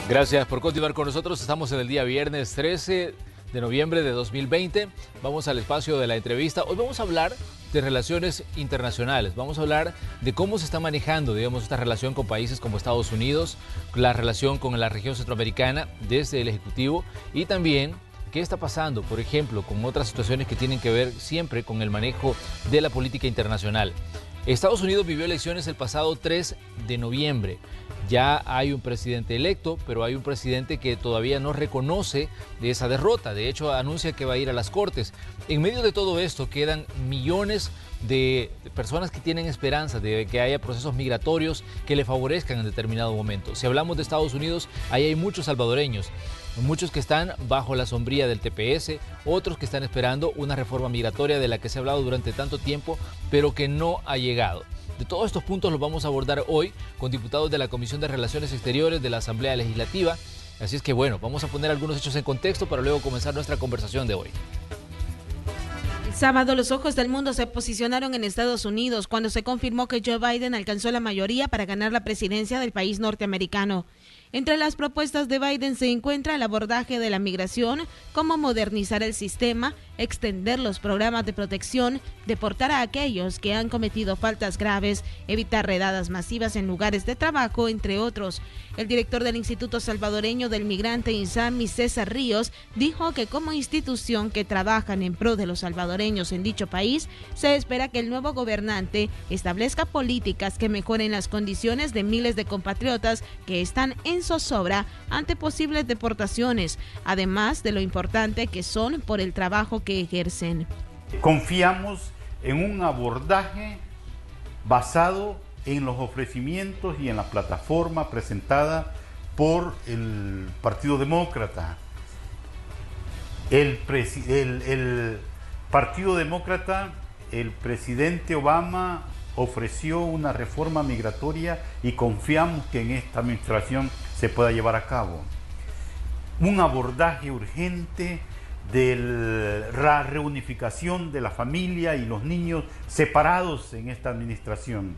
Gracias por continuar con nosotros. Estamos en el día viernes 13 de noviembre de 2020. Vamos al espacio de la entrevista. Hoy vamos a hablar de relaciones internacionales. Vamos a hablar de cómo se está manejando, digamos, esta relación con países como Estados Unidos, la relación con la región centroamericana desde el Ejecutivo y también qué está pasando, por ejemplo, con otras situaciones que tienen que ver siempre con el manejo de la política internacional. Estados Unidos vivió elecciones el pasado 3 de noviembre. Ya hay un presidente electo, pero hay un presidente que todavía no reconoce de esa derrota. De hecho, anuncia que va a ir a las cortes. En medio de todo esto quedan millones de personas que tienen esperanza de que haya procesos migratorios que le favorezcan en determinado momento. Si hablamos de Estados Unidos, ahí hay muchos salvadoreños. Muchos que están bajo la sombría del TPS, otros que están esperando una reforma migratoria de la que se ha hablado durante tanto tiempo, pero que no ha llegado. De todos estos puntos los vamos a abordar hoy con diputados de la Comisión de Relaciones Exteriores de la Asamblea Legislativa. Así es que bueno, vamos a poner algunos hechos en contexto para luego comenzar nuestra conversación de hoy. El sábado los ojos del mundo se posicionaron en Estados Unidos cuando se confirmó que Joe Biden alcanzó la mayoría para ganar la presidencia del país norteamericano. Entre las propuestas de Biden se encuentra el abordaje de la migración, cómo modernizar el sistema, extender los programas de protección, deportar a aquellos que han cometido faltas graves, evitar redadas masivas en lugares de trabajo, entre otros. El director del Instituto Salvadoreño del Migrante INSAMI, César Ríos, dijo que como institución que trabajan en pro de los salvadoreños en dicho país, se espera que el nuevo gobernante establezca políticas que mejoren las condiciones de miles de compatriotas que están en zozobra ante posibles deportaciones, además de lo importante que son por el trabajo que ejercen. Confiamos en un abordaje basado en los ofrecimientos y en la plataforma presentada por el Partido Demócrata. El Partido Demócrata, el presidente Obama ofreció una reforma migratoria y confiamos que en esta administración se pueda llevar a cabo. Un abordaje urgente de la reunificación de la familia y los niños separados en esta administración.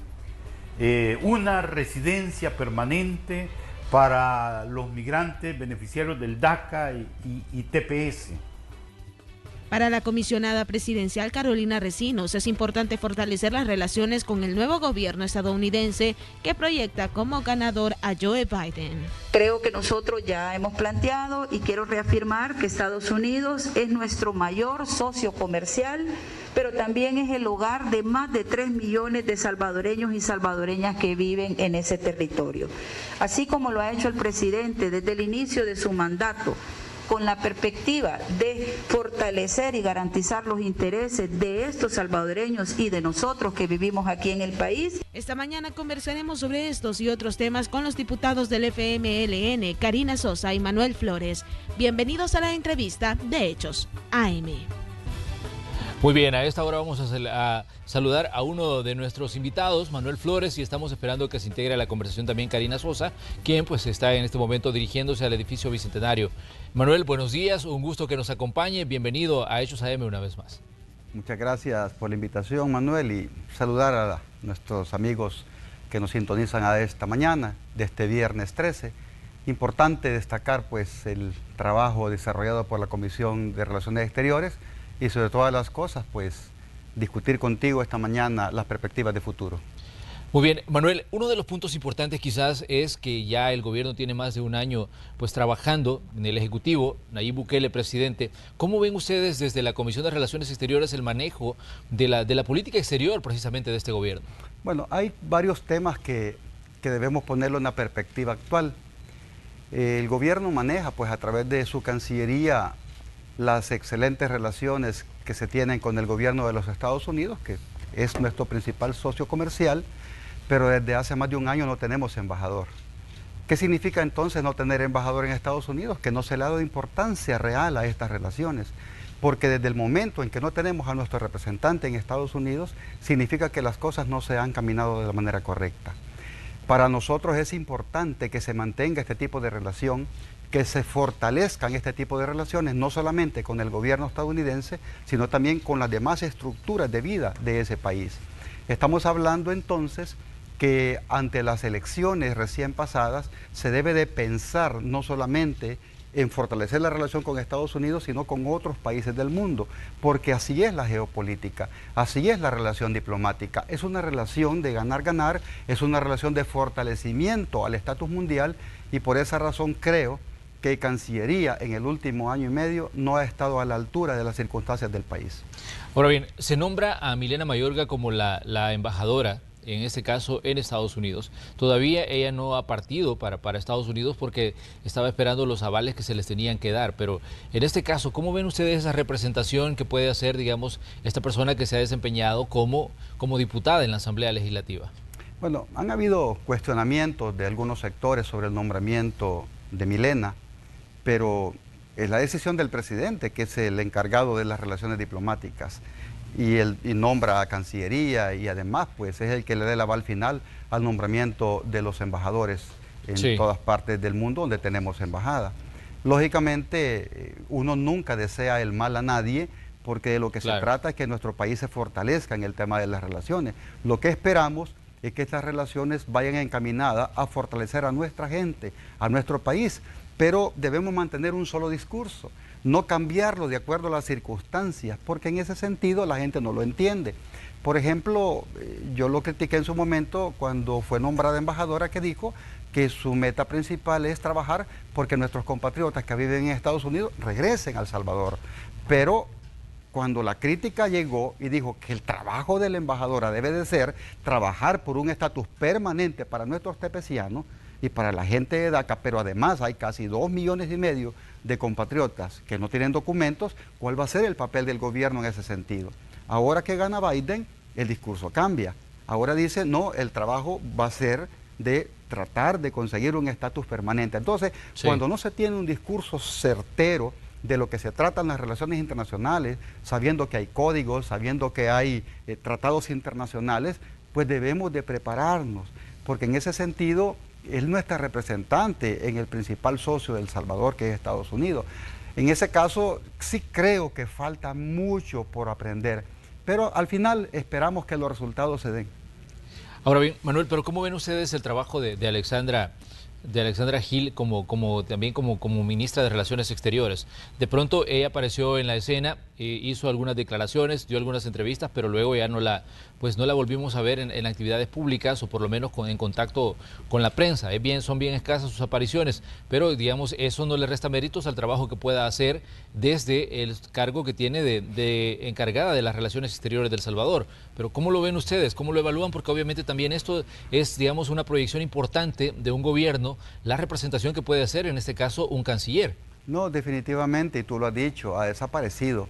Una residencia permanente para los migrantes beneficiarios del DACA y TPS. Para la comisionada presidencial Carolina Recinos, es importante fortalecer las relaciones con el nuevo gobierno estadounidense que proyecta como ganador a Joe Biden. Creo que nosotros ya hemos planteado y quiero reafirmar que Estados Unidos es nuestro mayor socio comercial, pero también es el hogar de más de 3 millones de salvadoreños y salvadoreñas que viven en ese territorio. Así como lo ha hecho el presidente desde el inicio de su mandato, con la perspectiva de fortalecer y garantizar los intereses de estos salvadoreños y de nosotros que vivimos aquí en el país. Esta mañana conversaremos sobre estos y otros temas con los diputados del FMLN, Karina Sosa y Manuel Flores. Bienvenidos a la entrevista de Hechos AM. Muy bien, a esta hora vamos a saludar a uno de nuestros invitados, Manuel Flores, y estamos esperando que se integre a la conversación también Karina Sosa, quien pues está en este momento dirigiéndose al edificio Bicentenario. Manuel, buenos días, un gusto que nos acompañe, bienvenido a Hechos AM una vez más. Muchas gracias por la invitación, Manuel, y saludar a nuestros amigos que nos sintonizan a esta mañana, de este viernes 13. Importante destacar pues el trabajo desarrollado por la Comisión de Relaciones Exteriores, y sobre todas las cosas, pues, discutir contigo esta mañana las perspectivas de futuro. Muy bien, Manuel, uno de los puntos importantes quizás es que ya el gobierno tiene más de un año pues trabajando en el Ejecutivo, Nayib Bukele, presidente. ¿Cómo ven ustedes desde la Comisión de Relaciones Exteriores el manejo de la política exterior precisamente de este gobierno? Bueno, hay varios temas que debemos ponerlo en la perspectiva actual. El gobierno maneja pues a través de su Cancillería las excelentes relaciones que se tienen con el gobierno de los Estados Unidos, que es nuestro principal socio comercial, pero desde hace más de un año no tenemos embajador. ¿Qué significa entonces no tener embajador en Estados Unidos? Que no se le ha dado importancia real a estas relaciones, porque desde el momento en que no tenemos a nuestro representante en Estados Unidos, significa que las cosas no se han caminado de la manera correcta. Para nosotros es importante que se mantenga este tipo de relación, que se fortalezcan este tipo de relaciones, no solamente con el gobierno estadounidense, sino también con las demás estructuras de vida de ese país. Estamos hablando entonces que ante las elecciones recién pasadas se debe de pensar no solamente en fortalecer la relación con Estados Unidos, sino con otros países del mundo, porque así es la geopolítica, así es la relación diplomática, es una relación de ganar-ganar, es una relación de fortalecimiento al estatus mundial, y por esa razón creo que Cancillería en el último año y medio no ha estado a la altura de las circunstancias del país. Ahora bien, se nombra a Milena Mayorga como la embajadora, en este caso en Estados Unidos. Todavía ella no ha partido para Estados Unidos porque estaba esperando los avales que se les tenían que dar, pero en este caso, ¿cómo ven ustedes esa representación que puede hacer, digamos, esta persona que se ha desempeñado como diputada en la Asamblea Legislativa? Bueno, han habido cuestionamientos de algunos sectores sobre el nombramiento de Milena, pero es la decisión del presidente, que es el encargado de las relaciones diplomáticas, y nombra a Cancillería, y además pues es el que le dé el aval final al nombramiento de los embajadores en todas partes del mundo donde tenemos embajada. Lógicamente uno nunca desea el mal a nadie, porque de lo que se trata es que nuestro país se fortalezca en el tema de las relaciones. Lo que esperamos es que estas relaciones vayan encaminadas a fortalecer a nuestra gente, a nuestro país, pero debemos mantener un solo discurso, no cambiarlo de acuerdo a las circunstancias, porque en ese sentido la gente no lo entiende. Por ejemplo, yo lo critiqué en su momento cuando fue nombrada embajadora, que dijo que su meta principal es trabajar porque nuestros compatriotas que viven en Estados Unidos regresen a El Salvador. Pero cuando la crítica llegó y dijo que el trabajo de la embajadora debe de ser trabajar por un estatus permanente para nuestros tepecianos y para la gente de DACA, pero además hay casi 2,5 millones de compatriotas que no tienen documentos, ¿cuál va a ser el papel del gobierno en ese sentido? Ahora que gana Biden, el discurso cambia. Ahora dice, no, el trabajo va a ser de tratar de conseguir un estatus permanente. Entonces, cuando no se tiene un discurso certero de lo que se trata en las relaciones internacionales, sabiendo que hay códigos, sabiendo que hay tratados internacionales, pues debemos de prepararnos, porque en ese sentido es nuestra representante en el principal socio de El Salvador, que es Estados Unidos. En ese caso, sí creo que falta mucho por aprender, pero al final esperamos que los resultados se den. Ahora bien, Manuel, pero ¿cómo ven ustedes el trabajo de Alexandra Gil también como ministra de Relaciones Exteriores? De pronto ella apareció en la escena, hizo algunas declaraciones, dio algunas entrevistas, pero luego ya no la volvimos a ver en actividades públicas, o por lo menos en contacto con la prensa. Son bien escasas sus apariciones, pero digamos eso no le resta méritos al trabajo que pueda hacer desde el cargo que tiene de encargada de las relaciones exteriores de El Salvador. Pero ¿cómo lo ven ustedes? ¿Cómo lo evalúan? Porque obviamente también esto es, digamos, una proyección importante de un gobierno, la representación que puede hacer, en este caso, un canciller. No, definitivamente, y tú lo has dicho, ha desaparecido.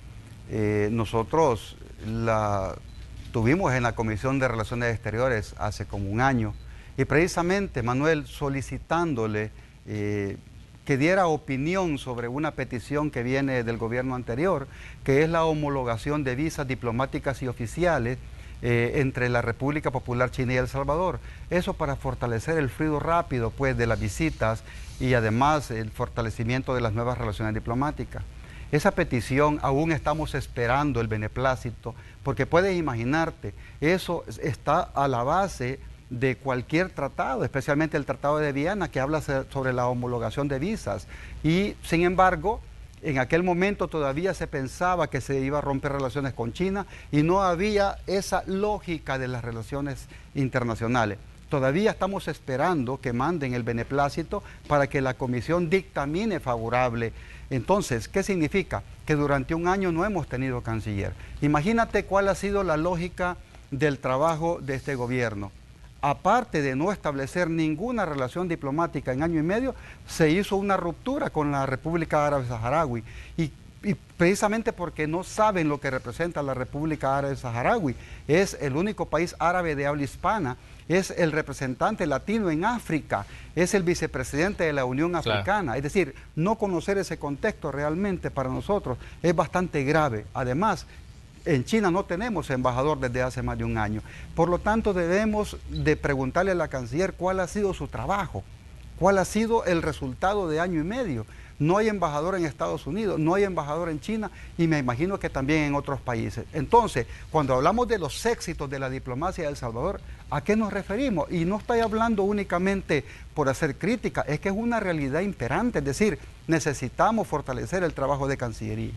Nosotros la tuvimos en la Comisión de Relaciones Exteriores hace como un año, y precisamente Manuel solicitándole que diera opinión sobre una petición que viene del gobierno anterior, que es la homologación de visas diplomáticas y oficiales entre la República Popular China y El Salvador. Eso para fortalecer el fluido rápido pues, de las visitas, y además el fortalecimiento de las nuevas relaciones diplomáticas. Esa petición aún estamos esperando el beneplácito, porque puedes imaginarte, eso está a la base de cualquier tratado, especialmente el Tratado de Viena, que habla sobre la homologación de visas. Y sin embargo, en aquel momento todavía se pensaba que se iba a romper relaciones con China y no había esa lógica de las relaciones internacionales. Todavía estamos esperando que manden el beneplácito para que la comisión dictamine favorable. Entonces, ¿qué significa? Que durante un año no hemos tenido canciller. Imagínate cuál ha sido la lógica del trabajo de este gobierno. Aparte de no establecer ninguna relación diplomática en año y medio, se hizo una ruptura con la República Árabe Saharaui. Y precisamente porque no saben lo que representa la República Árabe Saharaui. Es el único país árabe de habla hispana, es el representante latino en África, es el vicepresidente de la Unión Africana. Es decir, no conocer ese contexto realmente para nosotros es bastante grave. Además, en China no tenemos embajador desde hace más de un año. Por lo tanto, debemos de preguntarle a la canciller cuál ha sido su trabajo, cuál ha sido el resultado de año y medio, No hay embajador en Estados Unidos, no hay embajador en China y me imagino que también en otros países. Entonces, cuando hablamos de los éxitos de la diplomacia de El Salvador, ¿a qué nos referimos? Y no estoy hablando únicamente por hacer crítica, es que es una realidad imperante, es decir, necesitamos fortalecer el trabajo de Cancillería.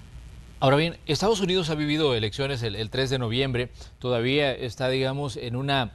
Ahora bien, Estados Unidos ha vivido elecciones el 3 de noviembre, todavía está, digamos, en una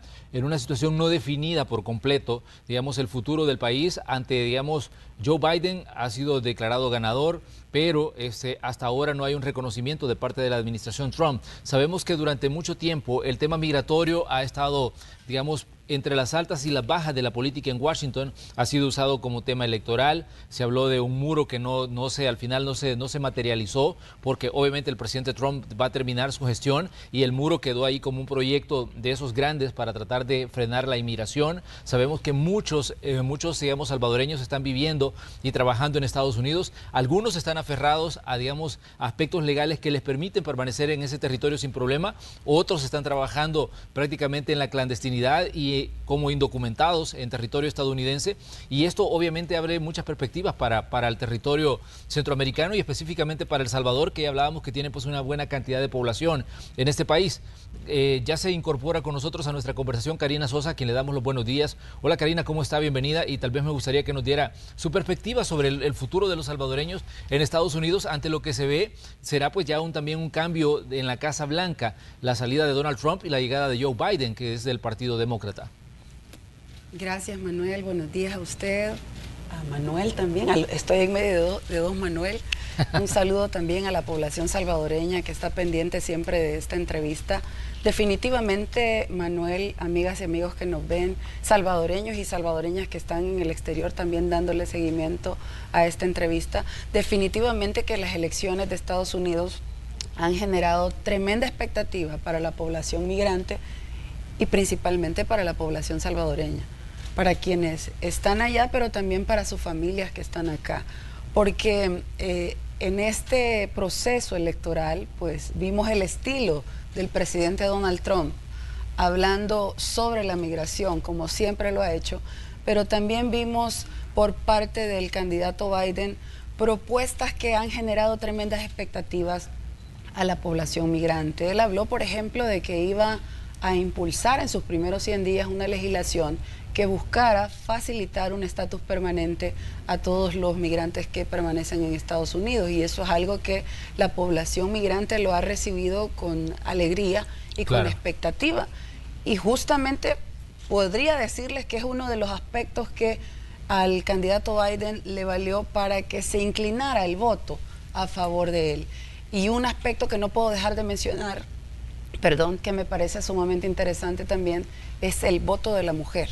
situación no definida por completo, digamos, el futuro del país ante, digamos, Joe Biden ha sido declarado ganador, pero hasta ahora no hay un reconocimiento de parte de la administración Trump. Sabemos que durante mucho tiempo el tema migratorio ha estado, digamos, entre las altas y las bajas de la política en Washington, ha sido usado como tema electoral. Se habló de un muro que al final no se materializó, porque obviamente el presidente Trump va a terminar su gestión y el muro quedó ahí como un proyecto de esos grandes para tratar de frenar la inmigración. Sabemos que muchos digamos, salvadoreños están viviendo y trabajando en Estados Unidos. Algunos están aferrados a, digamos, aspectos legales que les permiten permanecer en ese territorio sin problema. Otros están trabajando prácticamente en la clandestinidad y como indocumentados en territorio estadounidense, y esto obviamente abre muchas perspectivas para el territorio centroamericano y específicamente para El Salvador, que ya hablábamos que tiene pues una buena cantidad de población en este país. Ya se incorpora con nosotros a nuestra conversación Karina Sosa, a quien le damos los buenos días. Hola Karina, ¿cómo está? Bienvenida, y tal vez me gustaría que nos diera su perspectiva sobre el futuro de los salvadoreños en Estados Unidos ante lo que se ve será pues ya también un cambio en la Casa Blanca, la salida de Donald Trump y la llegada de Joe Biden, que es del Partido Demócrata. Gracias, Manuel. Buenos días a usted, a Manuel también. Estoy en medio de dos Manuel. Un saludo también a la población salvadoreña que está pendiente siempre de esta entrevista. Definitivamente, Manuel, amigas y amigos que nos ven, salvadoreños y salvadoreñas que están en el exterior también dándole seguimiento a esta entrevista, definitivamente que las elecciones de Estados Unidos han generado tremenda expectativa para la población migrante y principalmente para la población salvadoreña, para quienes están allá, pero también para sus familias que están acá. Porque en este proceso electoral, pues vimos el estilo del presidente Donald Trump hablando sobre la migración, como siempre lo ha hecho, pero también vimos por parte del candidato Biden propuestas que han generado tremendas expectativas a la población migrante. Él habló, por ejemplo, de que iba a impulsar en sus primeros 100 días una legislación que buscara facilitar un estatus permanente a todos los migrantes que permanecen en Estados Unidos, y eso es algo que la población migrante lo ha recibido con alegría y con expectativa, y justamente podría decirles que es uno de los aspectos que al candidato Biden le valió para que se inclinara el voto a favor de él. Y un aspecto que no puedo dejar de mencionar, que me parece sumamente interesante también, es el voto de la mujer.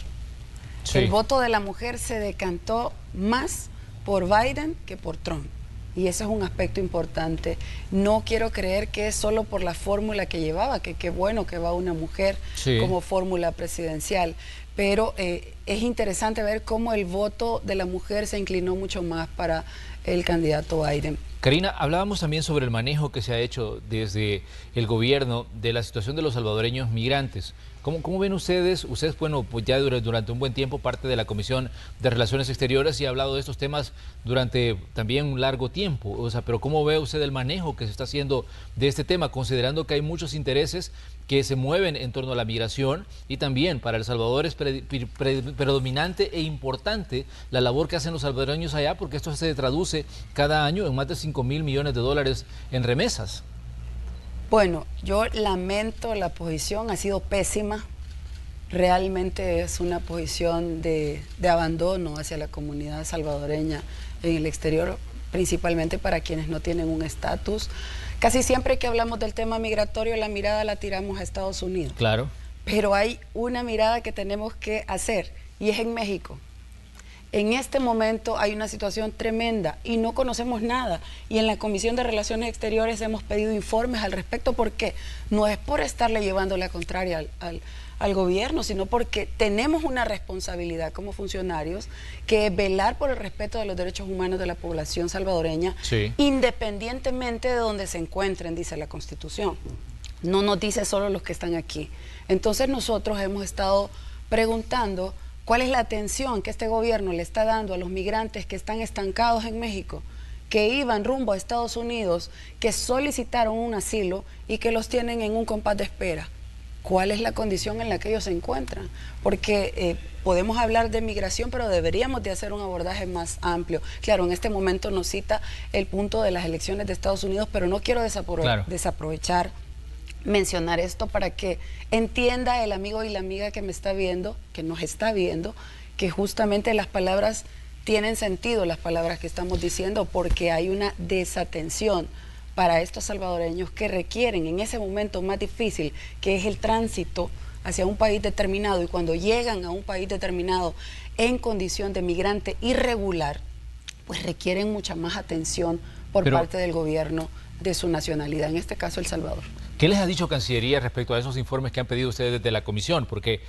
Sí. El voto de la mujer se decantó más por Biden que por Trump, y ese es un aspecto importante. No quiero creer que es solo por la fórmula que llevaba, que qué bueno que va una mujer como fórmula presidencial, pero es interesante ver cómo el voto de la mujer se inclinó mucho más para el candidato Biden. Karina, hablábamos también sobre el manejo que se ha hecho desde el gobierno de la situación de los salvadoreños migrantes. ¿Cómo ven ustedes? Ustedes, bueno, pues ya durante un buen tiempo parte de la Comisión de Relaciones Exteriores y ha hablado de estos temas durante también un largo tiempo. O sea, pero ¿cómo ve usted el manejo que se está haciendo de este tema, considerando que hay muchos intereses que se mueven en torno a la migración y también para El Salvador es predominante e importante la labor que hacen los salvadoreños allá, porque esto se traduce cada año en más de 5.000 millones de dólares en remesas? Bueno, yo lamento la posición, ha sido pésima, realmente es una posición de abandono hacia la comunidad salvadoreña en el exterior, principalmente para quienes no tienen un estatus. Casi siempre que hablamos del tema migratorio, la mirada la tiramos a Estados Unidos. Claro. Pero hay una mirada que tenemos que hacer, y es en México. En este momento hay una situación tremenda y no conocemos nada. Y en la Comisión de Relaciones Exteriores hemos pedido informes al respecto. ¿Por qué? No es por estarle llevando la contraria al gobierno, sino porque tenemos una responsabilidad como funcionarios, que es velar por el respeto de los derechos humanos de la población salvadoreña, independientemente de donde se encuentren, dice la Constitución. No nos dice solo los que están aquí. Entonces nosotros hemos estado preguntando ¿cuál es la atención que este gobierno le está dando a los migrantes que están estancados en México? que iban rumbo a Estados Unidos, que solicitaron un asilo y que los tienen en un compás de espera. ¿Cuál es la condición en la que ellos se encuentran? Porque podemos hablar de migración, pero deberíamos de hacer un abordaje más amplio. Claro, en este momento nos cita el punto de las elecciones de Estados Unidos, pero no quiero desaprovechar mencionar esto para que entienda el amigo y la amiga que me está viendo, que nos está viendo, que justamente las palabras tienen sentido, las palabras que estamos diciendo, porque hay una desatención para estos salvadoreños que requieren en ese momento más difícil, que es el tránsito hacia un país determinado, y cuando llegan a un país determinado en condición de migrante irregular, pues requieren mucha más atención por parte del gobierno de su nacionalidad, en este caso El Salvador. ¿Qué les ha dicho Cancillería respecto a esos informes que han pedido ustedes desde la comisión? Porque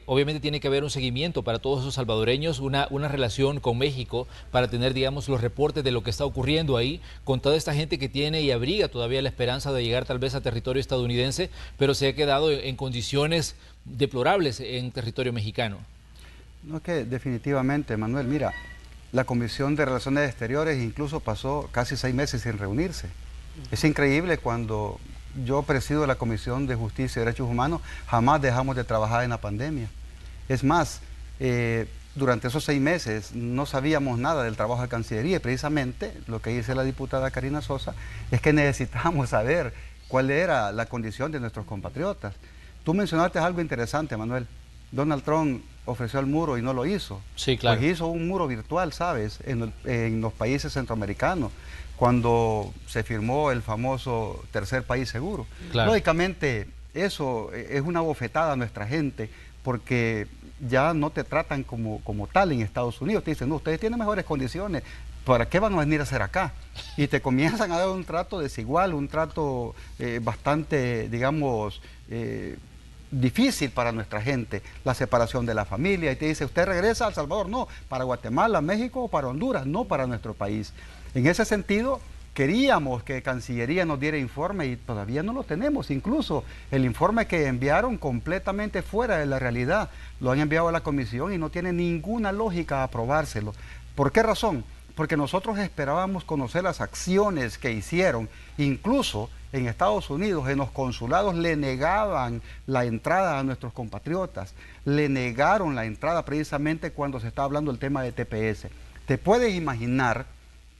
obviamente tiene que haber un seguimiento para todos esos salvadoreños, una relación con México para tener, digamos, los reportes de lo que está ocurriendo ahí con toda esta gente que tiene y abriga todavía la esperanza de llegar tal vez a territorio estadounidense, pero se ha quedado en condiciones deplorables en territorio mexicano. No, que definitivamente, Manuel, mira, la Comisión de Relaciones Exteriores incluso pasó casi 6 meses sin reunirse. Es increíble, cuando yo presido la Comisión de Justicia y Derechos Humanos, jamás dejamos de trabajar en la pandemia. Es más, durante esos 6 meses no sabíamos nada del trabajo de Cancillería, y precisamente lo que dice la diputada Karina Sosa es que necesitamos saber cuál era la condición de nuestros compatriotas. Tú mencionaste algo interesante, Manuel. Donald Trump ofreció el muro y no lo hizo. Sí, claro. Pues hizo un muro virtual, ¿sabes?, en los países centroamericanos, cuando se firmó el famoso tercer país seguro. Claro. Lógicamente, eso es una bofetada a nuestra gente, porque ya no te tratan como tal en Estados Unidos. Te dicen, no, ustedes tienen mejores condiciones, ¿para qué van a venir a hacer acá? Y te comienzan a dar un trato desigual, un trato bastante, digamos, difícil para nuestra gente, la separación de la familia, y te dice, ¿usted regresa a El Salvador? No, para Guatemala, México o para Honduras, no para nuestro país. En ese sentido, queríamos que Cancillería nos diera informe y todavía no lo tenemos. Incluso el informe que enviaron, completamente fuera de la realidad, lo han enviado a la comisión y no tiene ninguna lógica aprobárselo. ¿Por qué razón? Porque nosotros esperábamos conocer las acciones que hicieron. Incluso en Estados Unidos, en los consulados, le negaban la entrada a nuestros compatriotas. Le negaron la entrada precisamente cuando se está hablando del tema de TPS. ¿Te puedes imaginar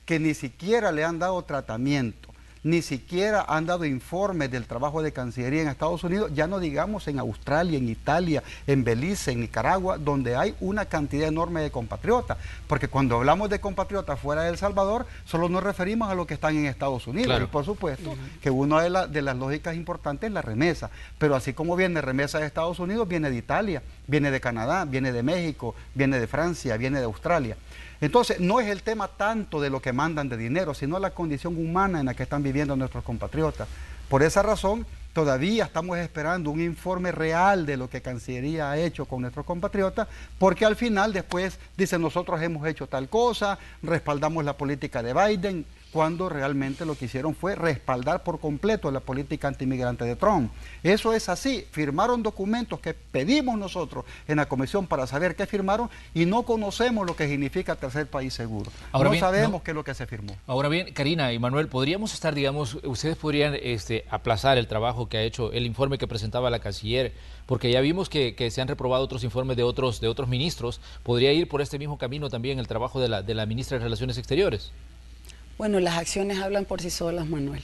que ni siquiera le han dado tratamiento, ni siquiera han dado informes del trabajo de Cancillería en Estados Unidos, ya no digamos en Australia, en Italia, en Belice, en Nicaragua, donde hay una cantidad enorme de compatriotas? Porque cuando hablamos de compatriotas fuera de El Salvador, solo nos referimos a los que están en Estados Unidos. Claro. Y por supuesto que una de las lógicas importantes es la remesa, pero así como viene remesa de Estados Unidos, viene de Italia, viene de Canadá, viene de México, viene de Francia, viene de Australia. Entonces, no es el tema tanto de lo que mandan de dinero, sino la condición humana en la que están viviendo nuestros compatriotas. Por esa razón, todavía estamos esperando un informe real de lo que Cancillería ha hecho con nuestros compatriotas, porque al final después dicen, nosotros hemos hecho tal cosa, respaldamos la política de Biden, cuando realmente lo que hicieron fue respaldar por completo la política antimigrante de Trump. Eso es así. Firmaron documentos que pedimos nosotros en la comisión para saber qué firmaron, y no conocemos lo que significa tercer país seguro. Ahora no bien, sabemos qué es lo que se firmó. Ahora bien, Karina y Manuel, podríamos estar, digamos, ustedes podrían aplazar el trabajo que ha hecho, el informe que presentaba la canciller, porque ya vimos que se han reprobado otros informes de otros ministros. ¿Podría ir por este mismo camino también el trabajo de la ministra de Relaciones Exteriores? Bueno, las acciones hablan por sí solas, Manuel.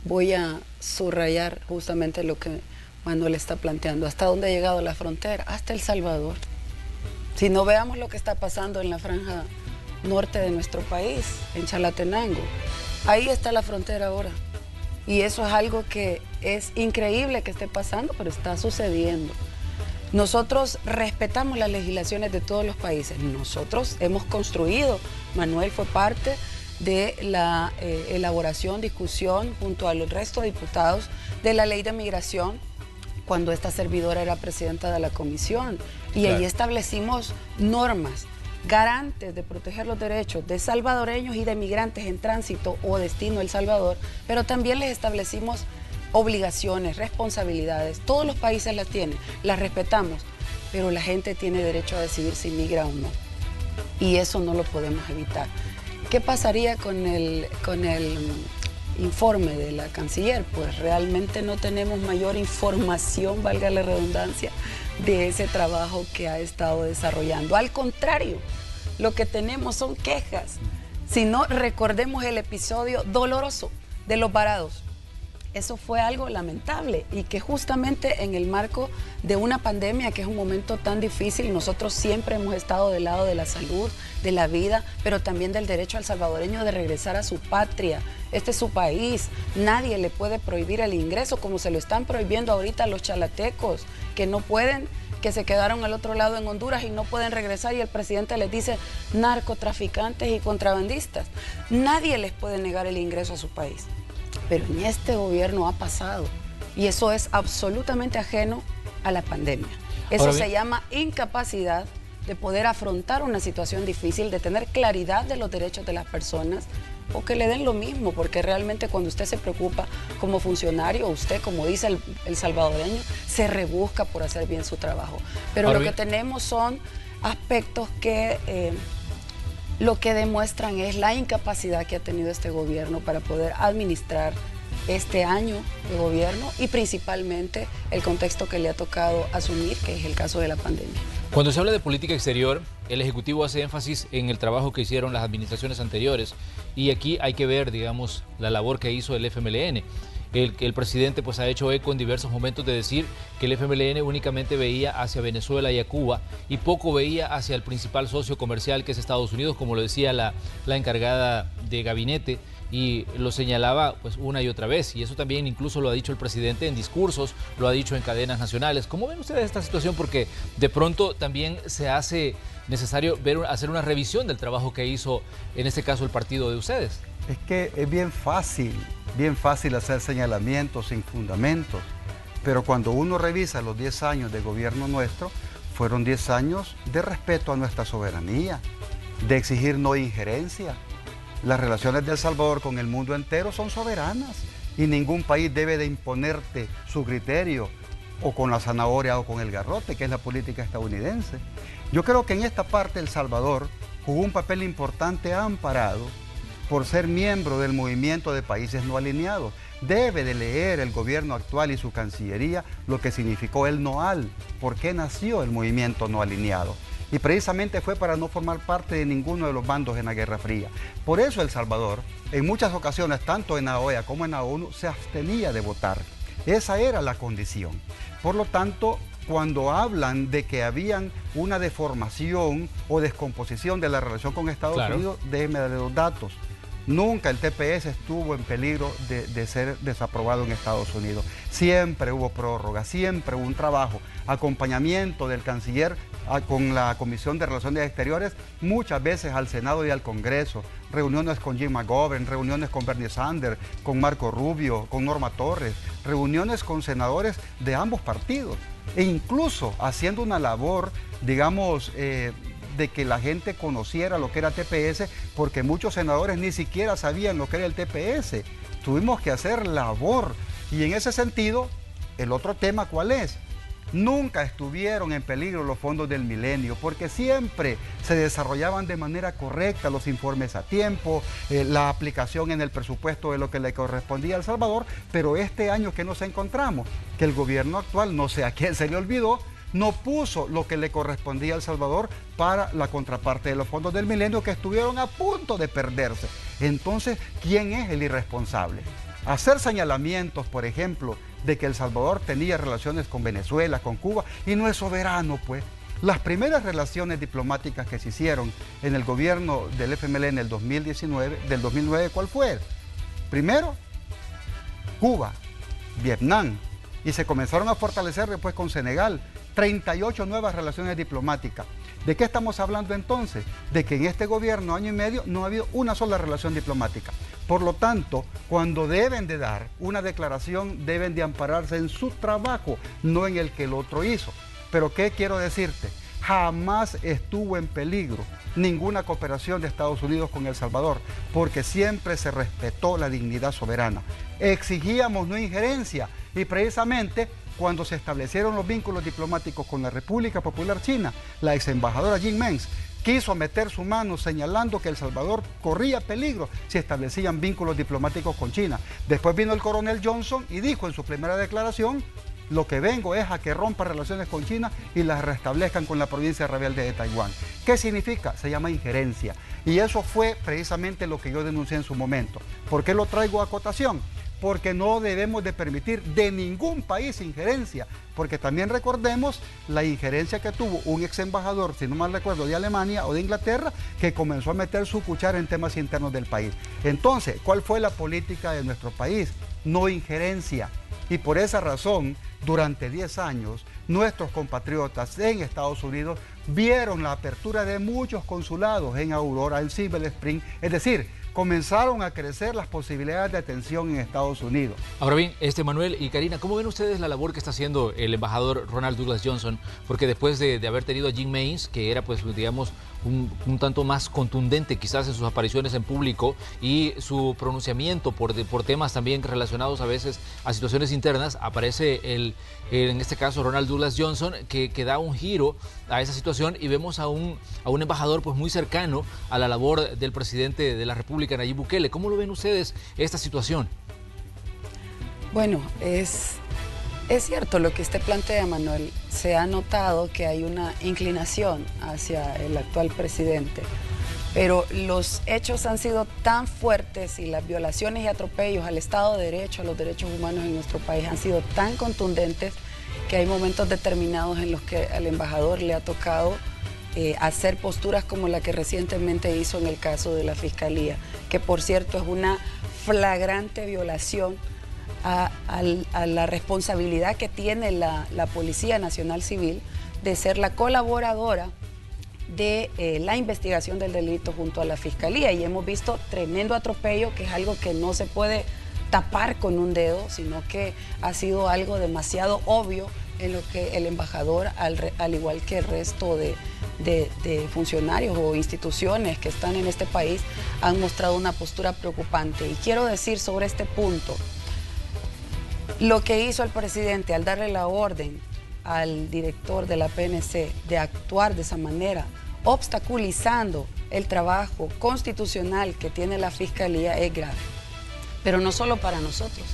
Voy a subrayar justamente lo que Manuel está planteando. ¿Hasta dónde ha llegado la frontera? Hasta El Salvador. Si no, veamos lo que está pasando en la franja norte de nuestro país, en Chalatenango. Ahí está la frontera ahora. Y eso es algo que es increíble que esté pasando, pero está sucediendo. Nosotros respetamos las legislaciones de todos los países. Nosotros hemos construido, Manuel fue parte de la elaboración, discusión junto al resto de diputados de la ley de migración, cuando esta servidora era presidenta de la comisión. Y claro, ahí establecimos normas garantes de proteger los derechos de salvadoreños y de migrantes en tránsito o destino a El Salvador, pero también les establecimos obligaciones, responsabilidades. Todos los países las tienen, las respetamos, pero la gente tiene derecho a decidir si migra o no. Y eso no lo podemos evitar. ¿Qué pasaría con el informe de la canciller? Pues realmente no tenemos mayor información, valga la redundancia, de ese trabajo que ha estado desarrollando. Al contrario, lo que tenemos son quejas. Si no, recordemos el episodio doloroso de los varados. Eso fue algo lamentable y que justamente en el marco de una pandemia, que es un momento tan difícil, nosotros siempre hemos estado del lado de la salud, de la vida, pero también del derecho al salvadoreño de regresar a su patria. Este es su país, nadie le puede prohibir el ingreso como se lo están prohibiendo ahorita a los chalatecos, que no pueden, que se quedaron al otro lado en Honduras y no pueden regresar, y el presidente les dice narcotraficantes y contrabandistas. Nadie les puede negar el ingreso a su país. Pero en este gobierno ha pasado, y eso es absolutamente ajeno a la pandemia. Eso se llama incapacidad de poder afrontar una situación difícil, de tener claridad de los derechos de las personas, o que le den lo mismo, porque realmente cuando usted se preocupa como funcionario, usted, como dice el salvadoreño, se rebusca por hacer bien su trabajo. Pero lo que tenemos son aspectos que lo que demuestran es la incapacidad que ha tenido este gobierno para poder administrar este año de gobierno y principalmente el contexto que le ha tocado asumir, que es el caso de la pandemia. Cuando se habla de política exterior, el Ejecutivo hace énfasis en el trabajo que hicieron las administraciones anteriores, y aquí hay que ver, digamos, la labor que hizo el FMLN. El presidente pues ha hecho eco en diversos momentos de decir que el FMLN únicamente veía hacia Venezuela y a Cuba y poco veía hacia el principal socio comercial, que es Estados Unidos, como lo decía la encargada de gabinete, y lo señalaba pues una y otra vez, y eso también incluso lo ha dicho el presidente en discursos, lo ha dicho en cadenas nacionales. ¿Cómo ven ustedes esta situación? Porque de pronto también se hace necesario hacer una revisión del trabajo que hizo en este caso el partido de ustedes. Es que es bien fácil hacer señalamientos sin fundamentos, pero cuando uno revisa los 10 años de gobierno nuestro, fueron 10 años de respeto a nuestra soberanía, de exigir no injerencia. Las relaciones de El Salvador con el mundo entero son soberanas y ningún país debe de imponerte su criterio o con la zanahoria o con el garrote, que es la política estadounidense. Yo creo que en esta parte El Salvador jugó un papel importante amparado por ser miembro del movimiento de países no alineados. Debe de leer el gobierno actual y su Cancillería lo que significó el NOAL, por qué nació el movimiento no alineado. Y precisamente fue para no formar parte de ninguno de los bandos en la Guerra Fría. Por eso El Salvador, en muchas ocasiones, tanto en la OEA como en la ONU, se abstenía de votar. Esa era la condición. Por lo tanto, cuando hablan de que habían una deformación o descomposición de la relación con Estados Unidos, déjenme darle los datos. Nunca el TPS estuvo en peligro de ser desaprobado en Estados Unidos. Siempre hubo prórroga, siempre hubo un trabajo, acompañamiento del canciller con la Comisión de Relaciones Exteriores, muchas veces al Senado y al Congreso, reuniones con Jim McGovern, reuniones con Bernie Sanders, con Marco Rubio, con Norma Torres, reuniones con senadores de ambos partidos, e incluso haciendo una labor, digamos, de que la gente conociera lo que era TPS, porque muchos senadores ni siquiera sabían lo que era el TPS. Tuvimos que hacer labor, y en ese sentido, el otro tema, ¿cuál es? Nunca estuvieron en peligro los fondos del milenio, porque siempre se desarrollaban de manera correcta los informes a tiempo, la aplicación en el presupuesto de lo que le correspondía a El Salvador, pero este año que nos encontramos, que el gobierno actual, no sé a quién se le olvidó, no puso lo que le correspondía a El Salvador para la contraparte de los fondos del milenio, que estuvieron a punto de perderse. Entonces, ¿quién es el irresponsable? Hacer señalamientos, por ejemplo, de que El Salvador tenía relaciones con Venezuela, con Cuba, y no es soberano, pues. Las primeras relaciones diplomáticas que se hicieron en el gobierno del FMLN en el 2009, ¿cuál fue? Primero, Cuba, Vietnam, y se comenzaron a fortalecer después con Senegal. 38 nuevas relaciones diplomáticas. ¿De qué estamos hablando entonces? De que en este gobierno, año y medio, no ha habido una sola relación diplomática. Por lo tanto, cuando deben de dar una declaración, deben de ampararse en su trabajo, no en el que el otro hizo. Pero ¿qué quiero decirte? Jamás estuvo en peligro ninguna cooperación de Estados Unidos con El Salvador, porque siempre se respetó la dignidad soberana. Exigíamos no injerencia, y precisamente cuando se establecieron los vínculos diplomáticos con la República Popular China, la ex embajadora Jing Meng quiso meter su mano señalando que El Salvador corría peligro si establecían vínculos diplomáticos con China. Después vino el coronel Johnson y dijo en su primera declaración: lo que vengo es a que rompa relaciones con China y las restablezcan con la provincia rebelde de Taiwán. ¿Qué significa? Se llama injerencia. Y eso fue precisamente lo que yo denuncié en su momento. ¿Por qué lo traigo a acotación? Porque no debemos de permitir de ningún país injerencia, porque también recordemos la injerencia que tuvo un ex embajador, si no mal recuerdo, de Alemania o de Inglaterra, que comenzó a meter su cuchara en temas internos del país. Entonces, ¿cuál fue la política de nuestro país? No injerencia. Y por esa razón, durante 10 años, nuestros compatriotas en Estados Unidos vieron la apertura de muchos consulados en Aurora, en Silver Spring, es decir, comenzaron a crecer las posibilidades de atención en Estados Unidos. Ahora bien, Manuel y Karina, ¿cómo ven ustedes la labor que está haciendo el embajador Ronald Douglas Johnson? Porque después de haber tenido a Jim Maines, que era, pues, digamos, un tanto más contundente quizás en sus apariciones en público y su pronunciamiento por temas también relacionados a veces a situaciones internas, aparece en este caso Ronald Douglas Johnson, que da un giro a esa situación, y vemos a un embajador, pues, muy cercano a la labor del presidente de la República, Nayib Bukele. ¿Cómo lo ven ustedes esta situación? Bueno, es cierto lo que usted plantea, Manuel. Se ha notado que hay una inclinación hacia el actual presidente, pero los hechos han sido tan fuertes y las violaciones y atropellos al Estado de Derecho, a los derechos humanos en nuestro país han sido tan contundentes que hay momentos determinados en los que al embajador le ha tocado hacer posturas como la que recientemente hizo en el caso de la Fiscalía, que por cierto es una flagrante violación a la responsabilidad que tiene la Policía Nacional Civil de ser la colaboradora de la investigación del delito junto a la Fiscalía. Y hemos visto tremendo atropello, que es algo que no se puede tapar con un dedo, sino que ha sido algo demasiado obvio en lo que el embajador, al igual que el resto de funcionarios o instituciones que están en este país, han mostrado una postura preocupante. Y quiero decir sobre este punto, lo que hizo el presidente al darle la orden al director de la PNC de actuar de esa manera, obstaculizando el trabajo constitucional que tiene la Fiscalía, es grave. Pero no solo para nosotros,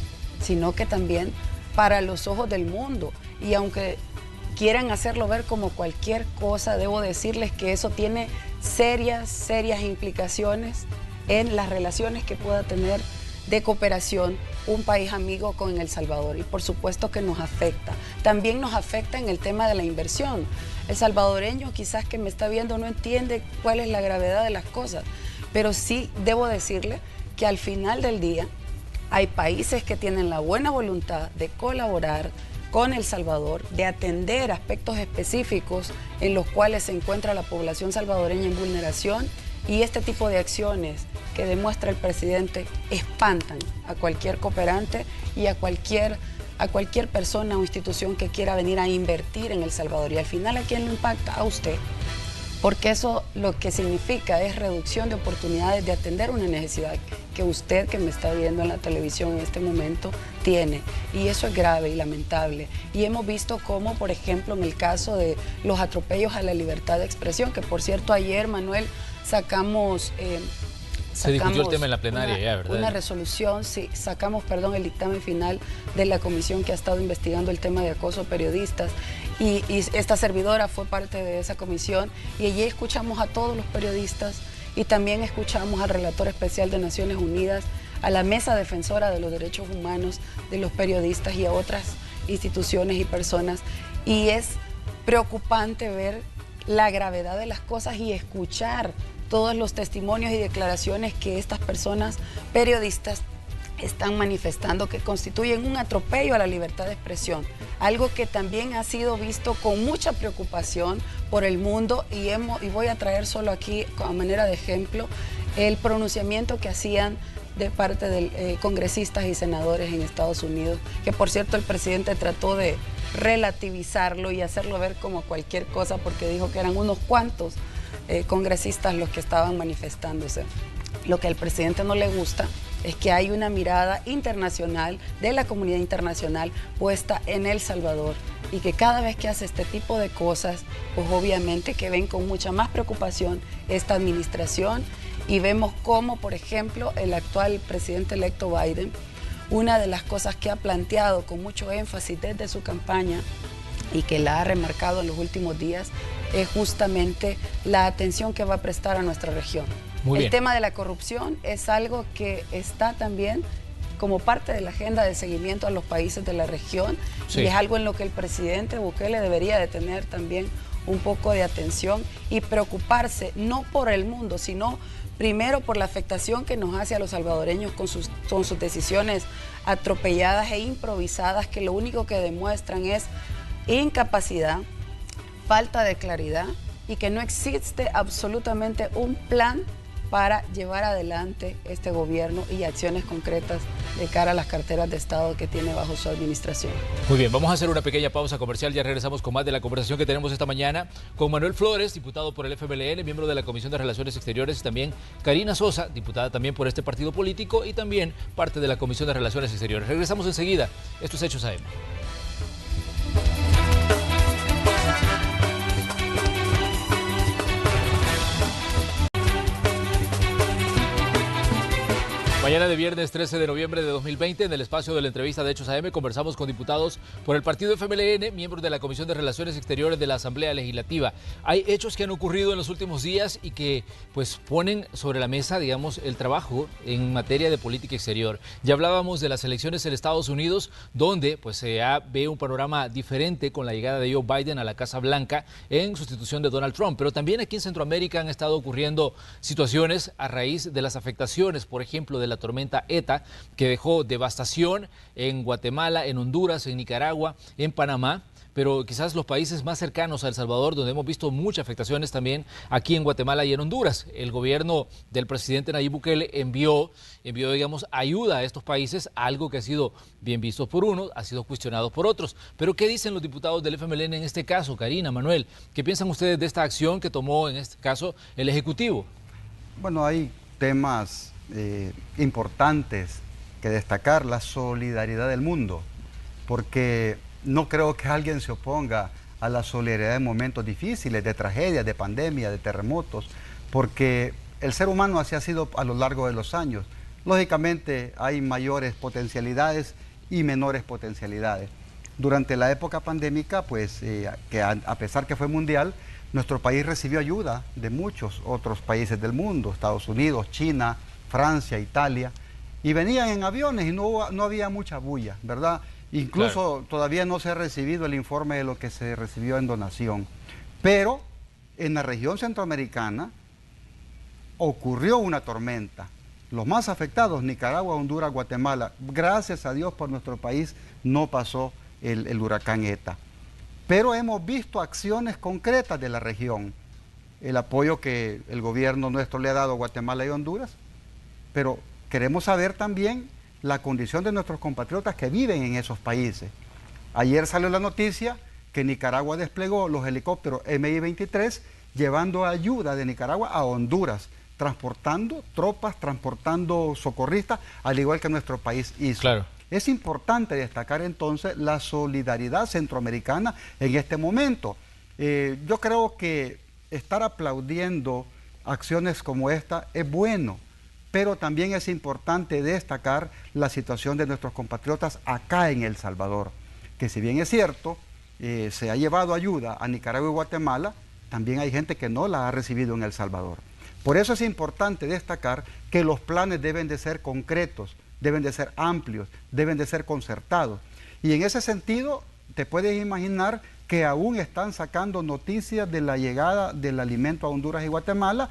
sino que también para los ojos del mundo. Y aunque quieran hacerlo ver como cualquier cosa, debo decirles que eso tiene serias implicaciones en las relaciones que pueda tener de cooperación un país amigo con El Salvador. Y por supuesto que nos afecta. También nos afecta en el tema de la inversión. El salvadoreño quizás que me está viendo no entiende cuál es la gravedad de las cosas, pero sí debo decirle que al final del día hay países que tienen la buena voluntad de colaborar con El Salvador, de atender aspectos específicos en los cuales se encuentra la población salvadoreña en vulneración, y este tipo de acciones que demuestra el presidente espantan a cualquier cooperante y a cualquier persona o institución que quiera venir a invertir en El Salvador. Y al final, ¿a quién lo impacta? A usted. Porque eso lo que significa es reducción de oportunidades de atender una necesidad que usted, que me está viendo en la televisión en este momento, tiene. Y eso es grave y lamentable. Y hemos visto cómo, por ejemplo, en el caso de los atropellos a la libertad de expresión, que por cierto ayer, Manuel, sacamos se discutió el tema en la plenaria ya, ¿verdad? Una resolución, sí, sacamos, perdón, el dictamen final de la comisión que ha estado investigando el tema de acoso a periodistas, y esta servidora fue parte de esa comisión, y allí escuchamos a todos los periodistas y también escuchamos al relator especial de Naciones Unidas, a la mesa defensora de los derechos humanos de los periodistas y a otras instituciones y personas, y es preocupante ver la gravedad de las cosas y escuchar todos los testimonios y declaraciones que estas personas periodistas están manifestando, que constituyen un atropello a la libertad de expresión, algo que también ha sido visto con mucha preocupación por el mundo, y voy a traer solo aquí a manera de ejemplo el pronunciamiento que hacían de parte de congresistas y senadores en Estados Unidos, que por cierto el presidente trató de relativizarlo y hacerlo ver como cualquier cosa, porque dijo que eran unos cuantos congresistas los que estaban manifestándose. Lo que al presidente no le gusta es que hay una mirada internacional, de la comunidad internacional, puesta en El Salvador, y que cada vez que hace este tipo de cosas, pues obviamente que ven con mucha más preocupación esta administración y vemos cómo, por ejemplo, el actual presidente electo Biden, una de las cosas que ha planteado con mucho énfasis desde su campaña y que la ha remarcado en los últimos días es justamente la atención que va a prestar a nuestra región. El tema de la corrupción es algo que está también como parte de la agenda de seguimiento a los países de la región, y es algo en lo que el presidente Bukele debería de tener también un poco de atención y preocuparse no por el mundo, sino primero por la afectación que nos hace a los salvadoreños con sus decisiones atropelladas e improvisadas, que lo único que demuestran es incapacidad, falta de claridad y que no existe absolutamente un plan para llevar adelante este gobierno y acciones concretas de cara a las carteras de Estado que tiene bajo su administración. Muy bien, vamos a hacer una pequeña pausa comercial, ya regresamos con más de la conversación que tenemos esta mañana con Manuel Flores, diputado por el FMLN, miembro de la Comisión de Relaciones Exteriores, y también Karina Sosa, diputada también por este partido político y también parte de la Comisión de Relaciones Exteriores. Regresamos enseguida, esto es Hechos AM. Mañana de viernes 13 de noviembre de 2020, en el espacio de la entrevista de Hechos AM, conversamos con diputados por el partido FMLN, miembros de la Comisión de Relaciones Exteriores de la Asamblea Legislativa. Hay hechos que han ocurrido en los últimos días y que pues ponen sobre la mesa, digamos, el trabajo en materia de política exterior. Ya hablábamos de las elecciones en Estados Unidos, donde pues se ve un panorama diferente con la llegada de Joe Biden a la Casa Blanca en sustitución de Donald Trump. Pero también aquí en Centroamérica han estado ocurriendo situaciones a raíz de las afectaciones, por ejemplo, de la tormenta ETA, que dejó devastación en Guatemala, en Honduras, en Nicaragua, en Panamá, pero quizás los países más cercanos a El Salvador, donde hemos visto muchas afectaciones también aquí en Guatemala y en Honduras. El gobierno del presidente Nayib Bukele envió, digamos, ayuda a estos países, algo que ha sido bien visto por unos, ha sido cuestionado por otros. Pero ¿qué dicen los diputados del FMLN en este caso? Karina, Manuel, ¿qué piensan ustedes de esta acción que tomó en este caso el Ejecutivo? Bueno, hay temas importantes que destacar, la solidaridad del mundo, porque no creo que alguien se oponga a la solidaridad en momentos difíciles, de tragedias, de pandemia, de terremotos, porque el ser humano así ha sido a lo largo de los años. Lógicamente hay mayores potencialidades y menores potencialidades. Durante la época pandémica, pues que a pesar que fue mundial, nuestro país recibió ayuda de muchos otros países del mundo, Estados Unidos, China, Francia, Italia, y venían en aviones y no había mucha bulla, ¿verdad? Incluso todavía no se ha recibido el informe de lo que se recibió en donación. Pero en la región centroamericana ocurrió una tormenta. Los más afectados, Nicaragua, Honduras, Guatemala. Gracias a Dios por nuestro país no pasó el huracán ETA. Pero hemos visto acciones concretas de la región. El apoyo que el gobierno nuestro le ha dado a Guatemala y Honduras. Pero queremos saber también la condición de nuestros compatriotas que viven en esos países. Ayer salió la noticia que Nicaragua desplegó los helicópteros Mi-23 llevando ayuda de Nicaragua a Honduras, transportando tropas, transportando socorristas, al igual que nuestro país hizo. Claro. Es importante destacar entonces la solidaridad centroamericana en este momento. Yo creo que estar aplaudiendo acciones como esta es bueno, pero también es importante destacar la situación de nuestros compatriotas acá en El Salvador, que si bien es cierto, se ha llevado ayuda a Nicaragua y Guatemala, también hay gente que no la ha recibido en El Salvador. Por eso es importante destacar que los planes deben de ser concretos, deben de ser amplios, deben de ser concertados. Y en ese sentido, te puedes imaginar que aún están sacando noticias de la llegada del alimento a Honduras y Guatemala.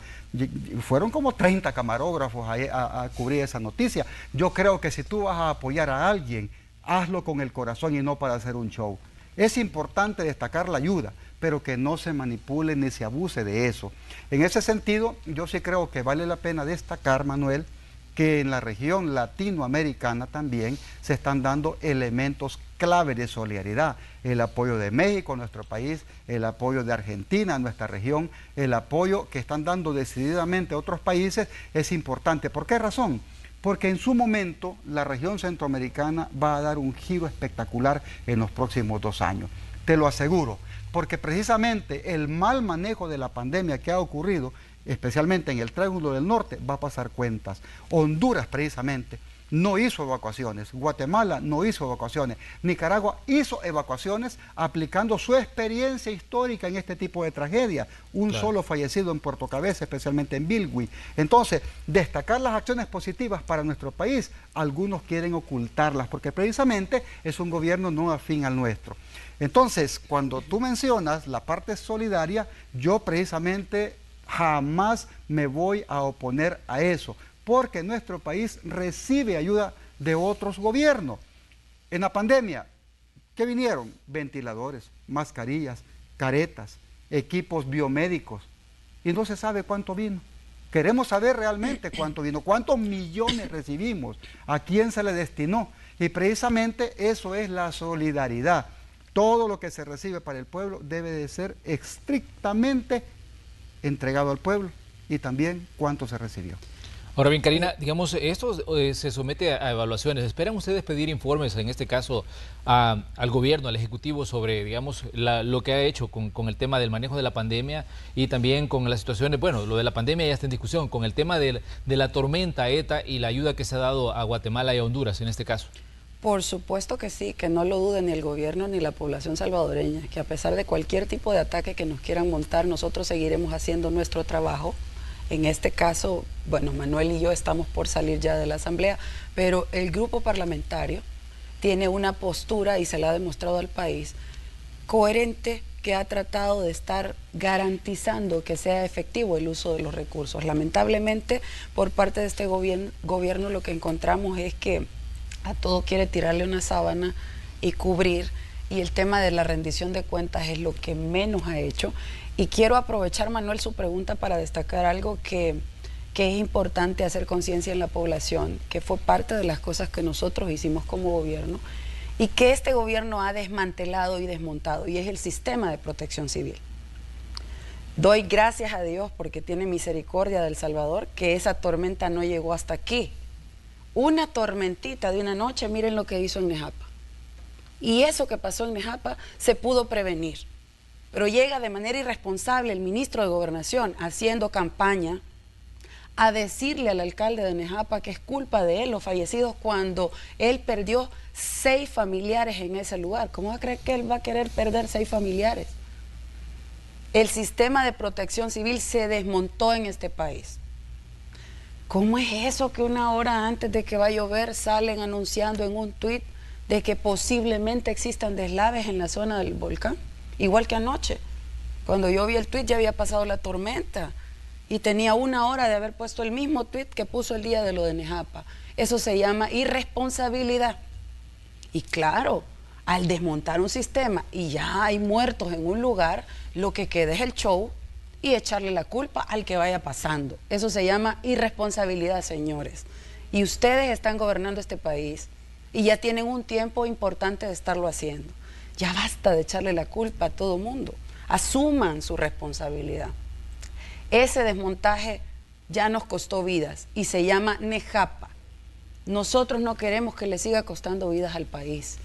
Fueron como 30 camarógrafos a cubrir esa noticia. Yo creo que si tú vas a apoyar a alguien, hazlo con el corazón y no para hacer un show. Es importante destacar la ayuda, pero que no se manipule ni se abuse de eso. En ese sentido, yo sí creo que vale la pena destacar, Manuel, que en la región latinoamericana también se están dando elementos clave de solidaridad. El apoyo de México a nuestro país, el apoyo de Argentina a nuestra región, el apoyo que están dando decididamente otros países es importante. ¿Por qué razón? Porque en su momento la región centroamericana va a dar un giro espectacular en los próximos 2 años. te lo aseguro, porque precisamente el mal manejo de la pandemia que ha ocurrido, especialmente en el Triángulo del Norte, va a pasar cuentas. Honduras precisamente no hizo evacuaciones, Guatemala no hizo evacuaciones, Nicaragua hizo evacuaciones aplicando su experiencia histórica en este tipo de tragedia. Un solo fallecido en Puerto Cabeza, especialmente en Bilwi. Entonces, destacar las acciones positivas para nuestro país, algunos quieren ocultarlas, porque precisamente es un gobierno no afín al nuestro. Entonces, cuando tú mencionas la parte solidaria, yo precisamente jamás me voy a oponer a eso, porque nuestro país recibe ayuda de otros gobiernos. En la pandemia, ¿qué vinieron? Ventiladores, mascarillas, caretas, equipos biomédicos, y no se sabe cuánto vino. Queremos saber realmente cuánto vino, cuántos millones recibimos, a quién se le destinó, y precisamente eso es la solidaridad. Todo lo que se recibe para el pueblo debe de ser estrictamente entregado al pueblo, y también cuánto se recibió. Ahora bien, Karina, digamos, esto se somete a evaluaciones. ¿Esperan ustedes pedir informes, en este caso, al gobierno, al Ejecutivo, sobre, digamos, lo que ha hecho con el tema del manejo de la pandemia y también con las situaciones, bueno, lo de la pandemia ya está en discusión, con el tema de la tormenta ETA y la ayuda que se ha dado a Guatemala y a Honduras en este caso? Por supuesto que sí, que no lo duden ni el gobierno ni la población salvadoreña, que a pesar de cualquier tipo de ataque que nos quieran montar, nosotros seguiremos haciendo nuestro trabajo. En este caso, bueno, Manuel y yo estamos por salir ya de la asamblea, pero el grupo parlamentario tiene una postura, y se la ha demostrado al país, coherente, que ha tratado de estar garantizando que sea efectivo el uso de los recursos. Lamentablemente, por parte de este gobierno lo que encontramos es que a todo quiere tirarle una sábana y cubrir, y el tema de la rendición de cuentas es lo que menos ha hecho. Y quiero aprovechar, Manuel, su pregunta para destacar algo que es importante hacer conciencia en la población, que fue parte de las cosas que nosotros hicimos como gobierno y que este gobierno ha desmantelado y desmontado, y es el sistema de protección civil. Doy gracias a Dios, porque tiene misericordia del Salvador, que esa tormenta no llegó hasta aquí. Una tormentita de una noche, miren lo que hizo en Nejapa. Y eso que pasó en Nejapa se pudo prevenir. Pero llega de manera irresponsable el ministro de Gobernación haciendo campaña a decirle al alcalde de Nejapa que es culpa de él los fallecidos, cuando él perdió 6 familiares en ese lugar. ¿Cómo va a creer que él va a querer perder 6 familiares? El sistema de protección civil se desmontó en este país. ¿Cómo es eso que una hora antes de que va a llover salen anunciando en un tuit de que posiblemente existan deslaves en la zona del volcán? Igual que anoche, cuando yo vi el tuit ya había pasado la tormenta y tenía 1 hora de haber puesto el mismo tuit que puso el día de lo de Nejapa. Eso se llama irresponsabilidad. Y claro, al desmontar un sistema y ya hay muertos en un lugar, lo que queda es el show y echarle la culpa al que vaya pasando. Eso se llama irresponsabilidad, señores. Y ustedes están gobernando este país y ya tienen un tiempo importante de estarlo haciendo. Ya basta de echarle la culpa a todo mundo. Asuman su responsabilidad. Ese desmontaje ya nos costó vidas y se llama Nejapa. Nosotros no queremos que le siga costando vidas al país.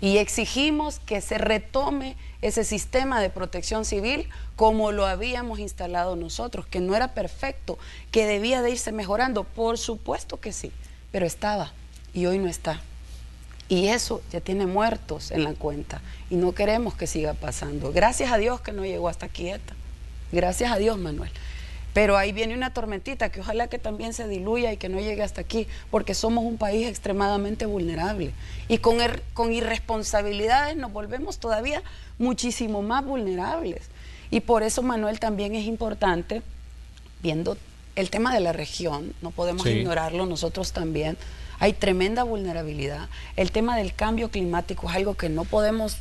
Y exigimos que se retome ese sistema de protección civil como lo habíamos instalado nosotros, que no era perfecto, que debía de irse mejorando. Por supuesto que sí, pero estaba y hoy no está. Y eso ya tiene muertos en la cuenta y no queremos que siga pasando. Gracias a Dios que no llegó hasta aquí ETA. Gracias a Dios, Manuel. Pero ahí viene una tormentita que ojalá que también se diluya y que no llegue hasta aquí, porque somos un país extremadamente vulnerable. Y con irresponsabilidades nos volvemos todavía muchísimo más vulnerables. Y por eso, Manuel, también es importante, viendo el tema de la región, no podemos ignorarlo, nosotros también. Hay tremenda vulnerabilidad. El tema del cambio climático es algo que no podemos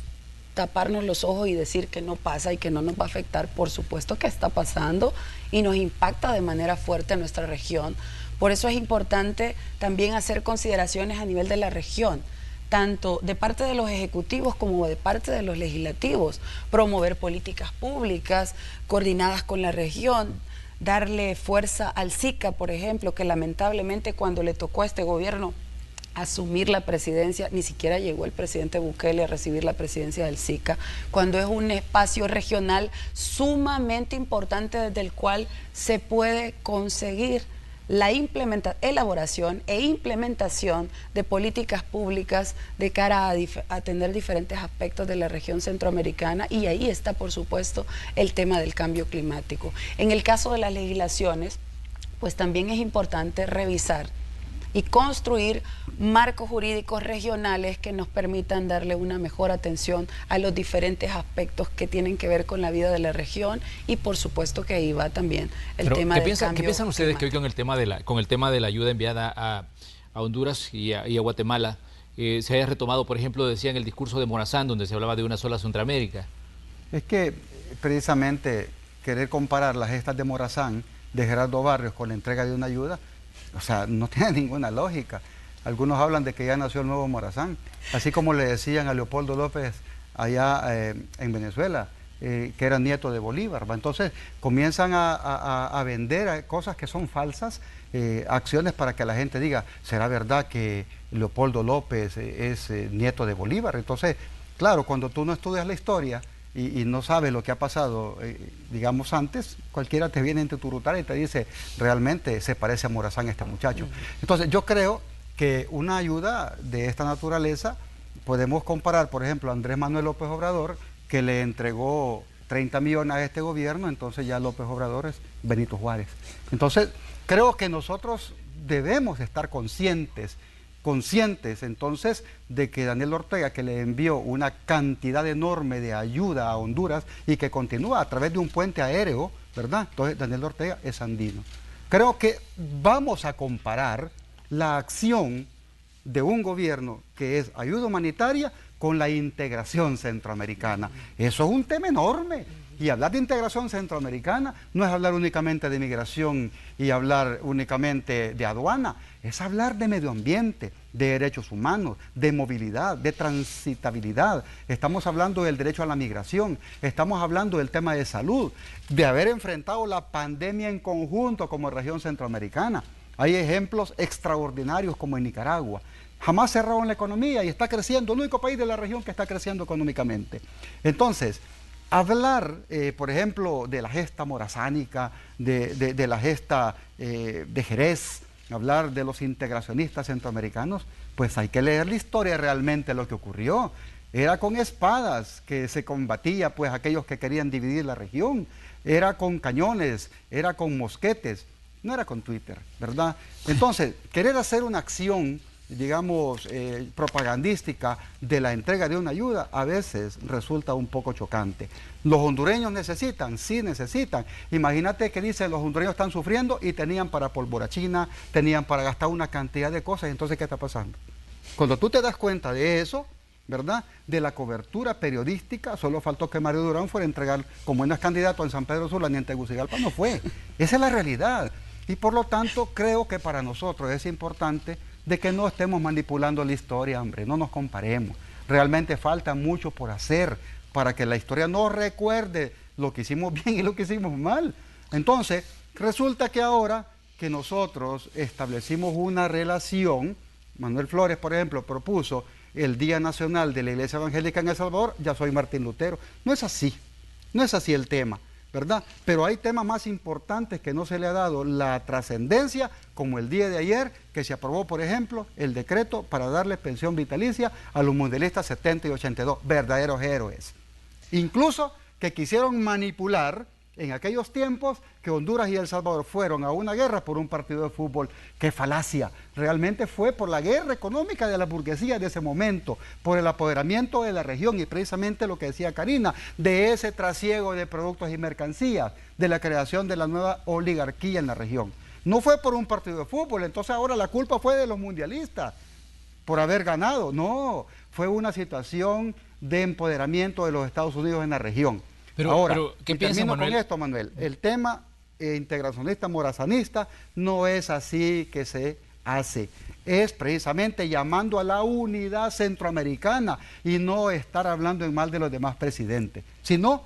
taparnos los ojos y decir que no pasa y que no nos va a afectar. Por supuesto que está pasando y nos impacta de manera fuerte a nuestra región. Por eso es importante también hacer consideraciones a nivel de la región, tanto de parte de los ejecutivos como de parte de los legislativos, promover políticas públicas coordinadas con la región, darle fuerza al SICA, por ejemplo, que lamentablemente cuando le tocó a este gobierno asumir la presidencia, ni siquiera llegó el presidente Bukele a recibir la presidencia del SICA, cuando es un espacio regional sumamente importante desde el cual se puede conseguir la elaboración e implementación de políticas públicas de cara a atender diferentes aspectos de la región centroamericana, y ahí está, por supuesto, el tema del cambio climático. En el caso de las legislaciones, pues también es importante revisar y construir marcos jurídicos regionales que nos permitan darle una mejor atención a los diferentes aspectos que tienen que ver con la vida de la región, y por supuesto que ahí va también el tema del cambio. ¿Qué piensan ustedes que hoy con el tema de la ayuda enviada a Honduras y a Guatemala se haya retomado, por ejemplo, decía en el discurso de Morazán, donde se hablaba de una sola Centroamérica? Es que precisamente querer comparar las gestas de Morazán, de Gerardo Barrios, con la entrega de una ayuda, o sea, no tiene ninguna lógica. Algunos hablan de que ya nació el nuevo Morazán, así como le decían a Leopoldo López allá en Venezuela, que era nieto de Bolívar, ¿va? Entonces comienzan a vender cosas que son falsas, acciones para que la gente diga, ¿será verdad que Leopoldo López es nieto de Bolívar? Entonces, claro, cuando tú no estudias la historia y no sabes lo que ha pasado, digamos, antes, cualquiera te viene en turutar y te dice, realmente se parece a Morazán este muchacho. Entonces, yo creo que una ayuda de esta naturaleza podemos comparar, por ejemplo, a Andrés Manuel López Obrador, que le entregó 30 millones a este gobierno, entonces ya López Obrador es Benito Juárez. Entonces, creo que nosotros debemos estar conscientes entonces de que Daniel Ortega, que le envió una cantidad enorme de ayuda a Honduras y que continúa a través de un puente aéreo, ¿verdad? Entonces Daniel Ortega es andino. Creo que vamos a comparar la acción de un gobierno que es ayuda humanitaria con la integración centroamericana. Eso es un tema enorme. Y hablar de integración centroamericana no es hablar únicamente de migración y hablar únicamente de aduana, es hablar de medio ambiente, de derechos humanos, de movilidad, de transitabilidad. Estamos hablando del derecho a la migración, estamos hablando del tema de salud, de haber enfrentado la pandemia en conjunto como región centroamericana. Hay ejemplos extraordinarios como en Nicaragua. Jamás cerraron la economía y está creciendo, el único país de la región que está creciendo económicamente. Entonces, hablar, por ejemplo, de la gesta morazánica, de la gesta de Jerez, hablar de los integracionistas centroamericanos, pues hay que leer la historia realmente lo que ocurrió. Era con espadas que se combatía pues aquellos que querían dividir la región, era con cañones, era con mosquetes, no era con Twitter, ¿verdad? Entonces, querer hacer una acción, digamos, propagandística de la entrega de una ayuda, a veces resulta un poco chocante. ¿Los hondureños necesitan? Sí necesitan. Imagínate que dicen, los hondureños están sufriendo y tenían para pólvora china, tenían para gastar una cantidad de cosas, entonces, ¿qué está pasando? Cuando tú te das cuenta de eso, ¿verdad?, de la cobertura periodística, solo faltó que Mario Durán fuera a entregar, como no es candidato en San Pedro Sula ni en Tegucigalpa, no fue. Esa es la realidad. Y por lo tanto, creo que para nosotros es importante de que no estemos manipulando la historia, hombre, no nos comparemos. Realmente falta mucho por hacer para que la historia no recuerde lo que hicimos bien y lo que hicimos mal. Entonces, resulta que ahora que nosotros establecimos una relación, Manuel Flores, por ejemplo, propuso el Día Nacional de la Iglesia Evangélica en El Salvador, ya soy Martín Lutero. No es así, no es así el tema, ¿verdad? Pero hay temas más importantes que no se le ha dado la trascendencia, como el día de ayer, que se aprobó, por ejemplo, el decreto para darle pensión vitalicia a los mundialistas 70 y 82, verdaderos héroes. Incluso que quisieron manipular en aquellos tiempos que Honduras y El Salvador fueron a una guerra por un partido de fútbol. ¡Qué falacia! Realmente fue por la guerra económica de la burguesía de ese momento, por el apoderamiento de la región y precisamente lo que decía Karina, de ese trasiego de productos y mercancías, de la creación de la nueva oligarquía en la región. No fue por un partido de fútbol, entonces ahora la culpa fue de los mundialistas por haber ganado. No, fue una situación de empoderamiento de los Estados Unidos en la región. Ahora, ¿qué piensa, Manuel? Con esto, Manuel, el tema integracionista, morazanista, no es así que se hace. Es precisamente llamando a la unidad centroamericana y no estar hablando en mal de los demás presidentes, sino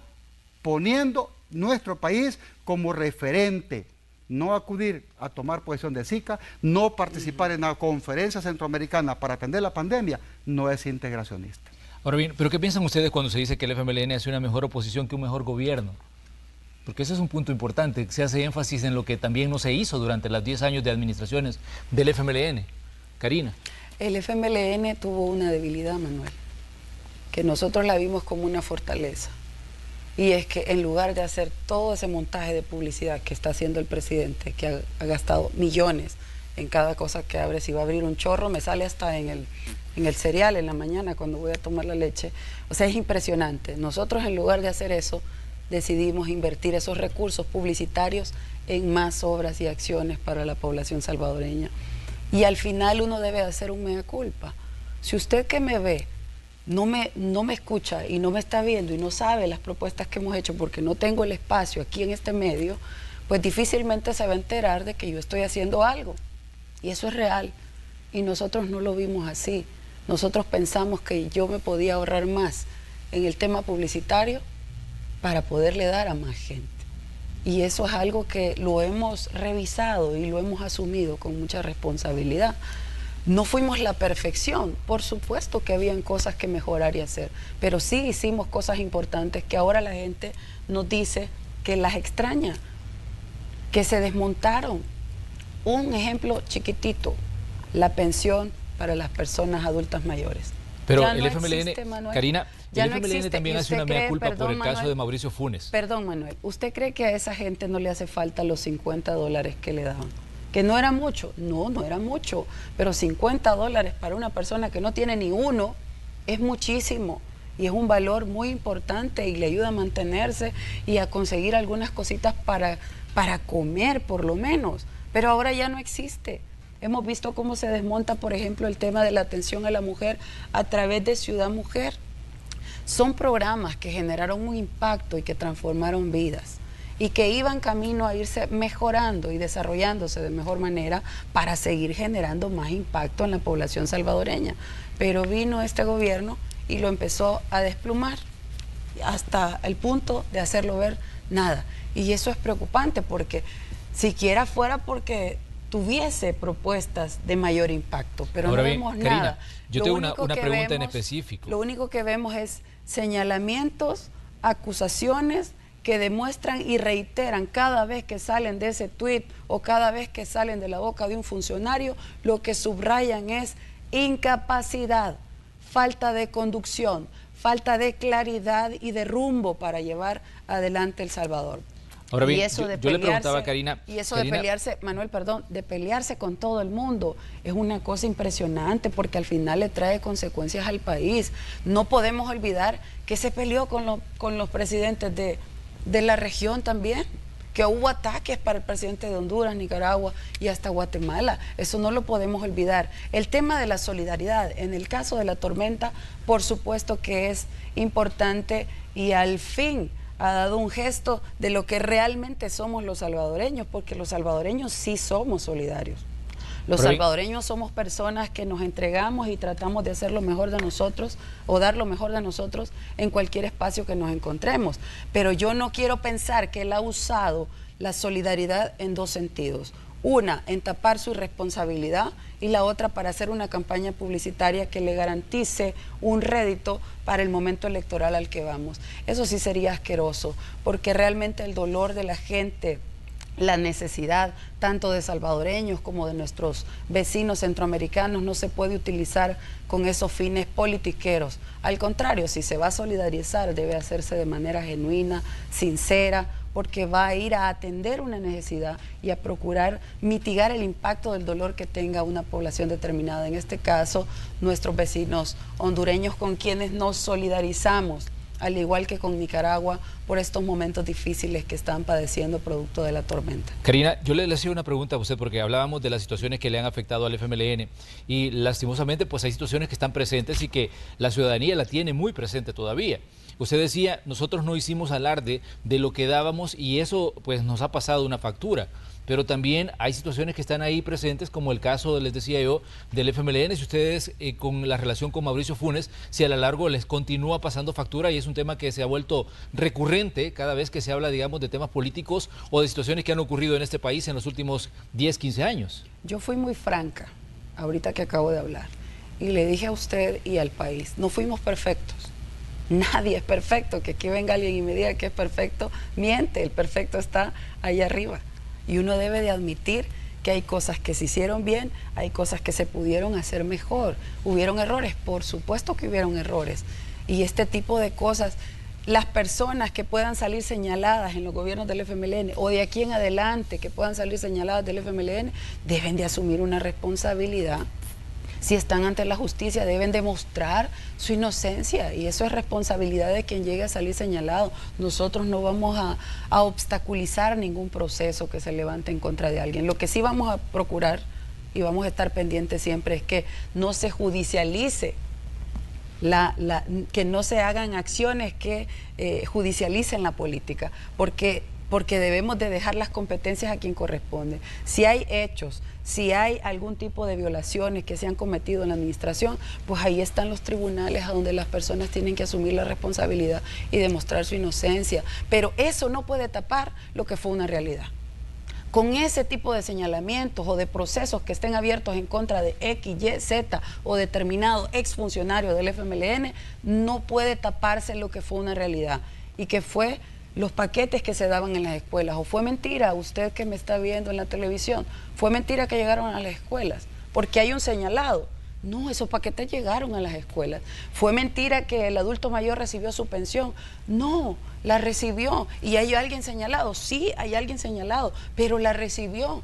poniendo nuestro país como referente no acudir a tomar posesión de SICA, no participar en la conferencia centroamericana para atender la pandemia, no es integracionista. Ahora bien, ¿pero qué piensan ustedes cuando se dice que el FMLN hace una mejor oposición que un mejor gobierno? Porque ese es un punto importante, se hace énfasis en lo que también no se hizo durante los 10 años de administraciones del FMLN. Karina. El FMLN tuvo una debilidad, Manuel, que nosotros la vimos como una fortaleza. Y es que en lugar de hacer todo ese montaje de publicidad que está haciendo el presidente, que ha gastado millones en cada cosa que abre, si va a abrir un chorro, me sale hasta en el cereal en la mañana cuando voy a tomar la leche. O sea, es impresionante. Nosotros en lugar de hacer eso, decidimos invertir esos recursos publicitarios en más obras y acciones para la población salvadoreña. Y al final uno debe hacer un mea culpa. Si usted que me ve no me escucha y no me está viendo y no sabe las propuestas que hemos hecho porque no tengo el espacio aquí en este medio, pues difícilmente se va a enterar de que yo estoy haciendo algo. Y eso es real. Y nosotros no lo vimos así. Nosotros pensamos que yo me podía ahorrar más en el tema publicitario para poderle dar a más gente. Y eso es algo que lo hemos revisado y lo hemos asumido con mucha responsabilidad. No fuimos la perfección, por supuesto que habían cosas que mejorar y hacer, pero sí hicimos cosas importantes que ahora la gente nos dice que las extraña, que se desmontaron. Un ejemplo chiquitito, la pensión para las personas adultas mayores. Pero ya el no FMLN, existe, Manuel. Karina, Ya el no FMLN existe. también ¿Y hace usted una mea cree, culpa por perdón, el caso Manuel? de Mauricio Funes. Perdón, Manuel, ¿usted cree que a esa gente no le hace falta los $50 que le daban? Que no era mucho, no era mucho, pero $50 para una persona que no tiene ni uno es muchísimo y es un valor muy importante y le ayuda a mantenerse y a conseguir algunas cositas para comer por lo menos, pero ahora ya no existe. Hemos visto cómo se desmonta, por ejemplo, el tema de la atención a la mujer a través de Ciudad Mujer. Son programas que generaron un impacto y que transformaron vidas y que iban camino a irse mejorando y desarrollándose de mejor manera para seguir generando más impacto en la población salvadoreña. Pero vino este gobierno y lo empezó a desplumar hasta el punto de hacerlo ver nada. Y eso es preocupante porque siquiera fuera porque tuviese propuestas de mayor impacto, pero ahora no bien, vemos Karina, nada. yo Lo tengo único una que pregunta en vemos, específico. Lo único que vemos es señalamientos, acusaciones que demuestran y reiteran cada vez que salen de ese tuit o cada vez que salen de la boca de un funcionario, lo que subrayan es incapacidad, falta de conducción, falta de claridad y de rumbo para llevar adelante El Salvador. Ahora bien, y eso de yo le preguntaba a pelearse, Karina... Y eso Karina, de pelearse, Manuel, perdón, de pelearse con todo el mundo es una cosa impresionante porque al final le trae consecuencias al país. No podemos olvidar que se peleó con los presidentes de la región también, que hubo ataques para el presidente de Honduras, Nicaragua y hasta Guatemala. Eso no lo podemos olvidar. El tema de la solidaridad, en el caso de la tormenta, por supuesto que es importante y al fin ha dado un gesto de lo que realmente somos los salvadoreños, porque los salvadoreños sí somos solidarios. Los salvadoreños somos personas que nos entregamos y tratamos de hacer lo mejor de nosotros o dar lo mejor de nosotros en cualquier espacio que nos encontremos. Pero yo no quiero pensar que él ha usado la solidaridad en dos sentidos. Una, en tapar su irresponsabilidad y la otra para hacer una campaña publicitaria que le garantice un rédito para el momento electoral al que vamos. Eso sí sería asqueroso, porque realmente el dolor de la gente, la necesidad tanto de salvadoreños como de nuestros vecinos centroamericanos no se puede utilizar con esos fines politiqueros. Al contrario, si se va a solidarizar debe hacerse de manera genuina, sincera, porque va a ir a atender una necesidad y a procurar mitigar el impacto del dolor que tenga una población determinada, en este caso nuestros vecinos hondureños con quienes nos solidarizamos, al igual que con Nicaragua, por estos momentos difíciles que están padeciendo producto de la tormenta. Karina, yo le hacía una pregunta a usted porque hablábamos de las situaciones que le han afectado al FMLN y lastimosamente pues hay situaciones que están presentes y que la ciudadanía la tiene muy presente todavía. Usted decía, nosotros no hicimos alarde de lo que dábamos y eso pues nos ha pasado una factura. pero también hay situaciones que están ahí presentes, como el caso, les decía yo, del FMLN. Si ustedes con la relación con Mauricio Funes, si a lo largo les continúa pasando factura, y es un tema que se ha vuelto recurrente cada vez que se habla, digamos, de temas políticos o de situaciones que han ocurrido en este país en los últimos 10, 15 años. Yo fui muy franca, ahorita que acabo de hablar, y le dije a usted y al país, no fuimos perfectos. Nadie es perfecto, que aquí venga alguien y me diga que es perfecto, miente, el perfecto está ahí arriba. Y uno debe de admitir que hay cosas que se hicieron bien, hay cosas que se pudieron hacer mejor. ¿Hubieron errores? Por supuesto que hubieron errores. Y este tipo de cosas, las personas que puedan salir señaladas en los gobiernos del FMLN o de aquí en adelante que puedan salir señaladas del FMLN, deben de asumir una responsabilidad. Si están ante la justicia, deben demostrar su inocencia, y eso es responsabilidad de quien llegue a salir señalado. Nosotros no vamos a obstaculizar ningún proceso que se levante en contra de alguien. Lo que sí vamos a procurar y vamos a estar pendientes siempre es que no se judicialice, que no se hagan acciones que judicialicen la política, porque debemos de dejar las competencias a quien corresponde. Si hay hechos, si hay algún tipo de violaciones que se han cometido en la administración, pues ahí están los tribunales a donde las personas tienen que asumir la responsabilidad y demostrar su inocencia. Pero eso no puede tapar lo que fue una realidad. Con ese tipo de señalamientos o de procesos que estén abiertos en contra de X, Y, Z o determinado exfuncionario del FMLN, no puede taparse lo que fue una realidad y que fue los paquetes que se daban en las escuelas. ¿O fue mentira, usted que me está viendo en la televisión, fue mentira que llegaron a las escuelas porque hay un señalado? No, esos paquetes llegaron a las escuelas. ¿Fue mentira que el adulto mayor recibió su pensión? No, la recibió. ¿Y hay alguien señalado? Sí, hay alguien señalado, pero la recibió.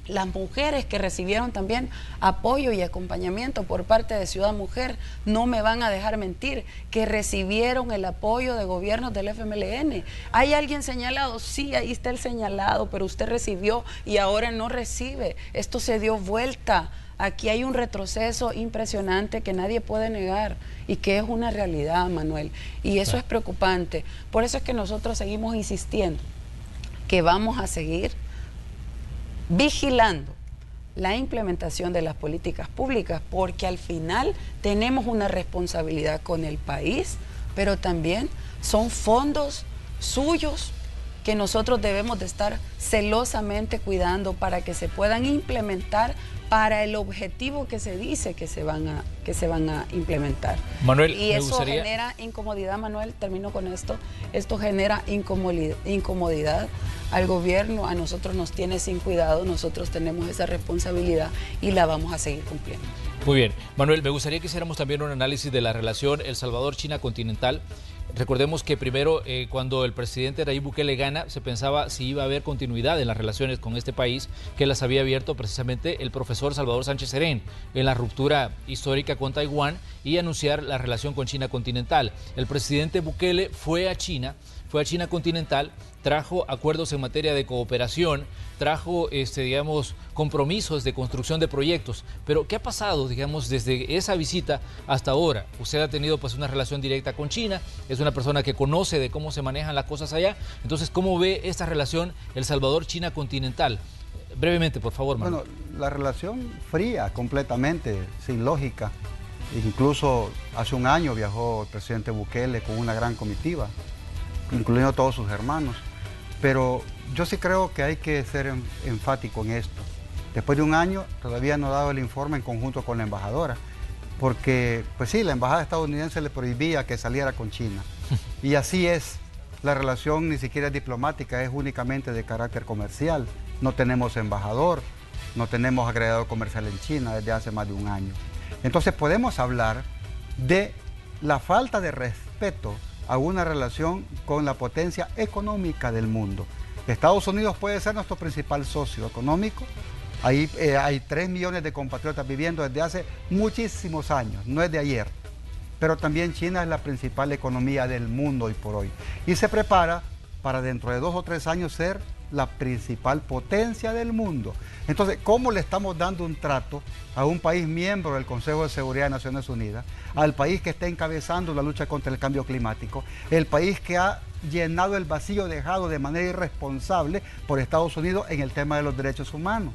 Las mujeres que recibieron también apoyo y acompañamiento por parte de Ciudad Mujer no me van a dejar mentir, que recibieron el apoyo de gobiernos del FMLN. ¿Hay alguien señalado? Sí, ahí está el señalado, pero usted recibió y ahora no recibe. Esto se dio vuelta. Aquí hay un retroceso impresionante que nadie puede negar y que es una realidad, Manuel. Y eso es preocupante. Por eso es que nosotros seguimos insistiendo que vamos a seguir vigilando la implementación de las políticas públicas, porque al final tenemos una responsabilidad con el país, pero también son fondos suyos que nosotros debemos de estar celosamente cuidando para que se puedan implementar para el objetivo que se dice que se van a implementar. Manuel, y eso genera incomodidad, Manuel, termino con esto. Esto genera incomodidad al gobierno, a nosotros nos tiene sin cuidado, nosotros tenemos esa responsabilidad y la vamos a seguir cumpliendo. Muy bien. Manuel, me gustaría que hiciéramos también un análisis de la relación El Salvador-China continental. Recordemos que primero, cuando el presidente Nayib Bukele gana, se pensaba si iba a haber continuidad en las relaciones con este país, que las había abierto precisamente el profesor Salvador Sánchez Serén en la ruptura histórica con Taiwán y anunciar la relación con China continental. El presidente Bukele fue a China continental, trajo acuerdos en materia de cooperación, trajo, digamos, compromisos de construcción de proyectos. Pero, ¿qué ha pasado, digamos, desde esa visita hasta ahora? Usted ha tenido, pues, una relación directa con China, es una persona que conoce de cómo se manejan las cosas allá. Entonces, ¿cómo ve esta relación El Salvador-China continental? Brevemente, por favor, Manuel. Bueno, la relación fría, completamente, sin lógica. Incluso hace un año viajó el presidente Bukele con una gran comitiva, incluyendo a todos sus hermanos. Pero yo sí creo que hay que ser enfático en esto. Después de un año todavía no ha dado el informe en conjunto con la embajadora, porque pues sí, la embajada estadounidense le prohibía que saliera con China. Y así es, la relación ni siquiera es diplomática, es únicamente de carácter comercial. No tenemos embajador, no tenemos agregado comercial en China desde hace más de un año. Entonces podemos hablar de la falta de respeto a una relación con la potencia económica del mundo. Estados Unidos puede ser nuestro principal socio económico. Ahí hay 3 millones de compatriotas viviendo desde hace muchísimos años, no es de ayer. Pero también China es la principal economía del mundo hoy por hoy. Y se prepara para dentro de 2 o 3 años ser la principal potencia del mundo. Entonces, ¿cómo le estamos dando un trato a un país miembro del Consejo de Seguridad de Naciones Unidas, al país que está encabezando la lucha contra el cambio climático, el país que ha llenado el vacío dejado de manera irresponsable por Estados Unidos en el tema de los derechos humanos?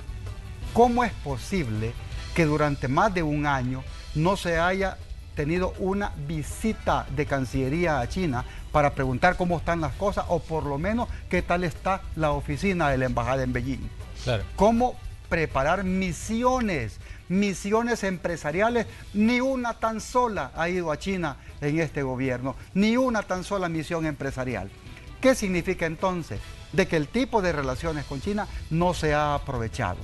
¿Cómo es posible que durante más de un año no se haya tenido una visita de Cancillería a China para preguntar cómo están las cosas, o por lo menos qué tal está la oficina de la embajada en Beijing? Claro. ¿Cómo preparar misiones empresariales? Ni una tan sola ha ido a China en este gobierno, ni una tan sola misión empresarial. ¿Qué significa entonces? De que el tipo de relaciones con China no se ha aprovechado.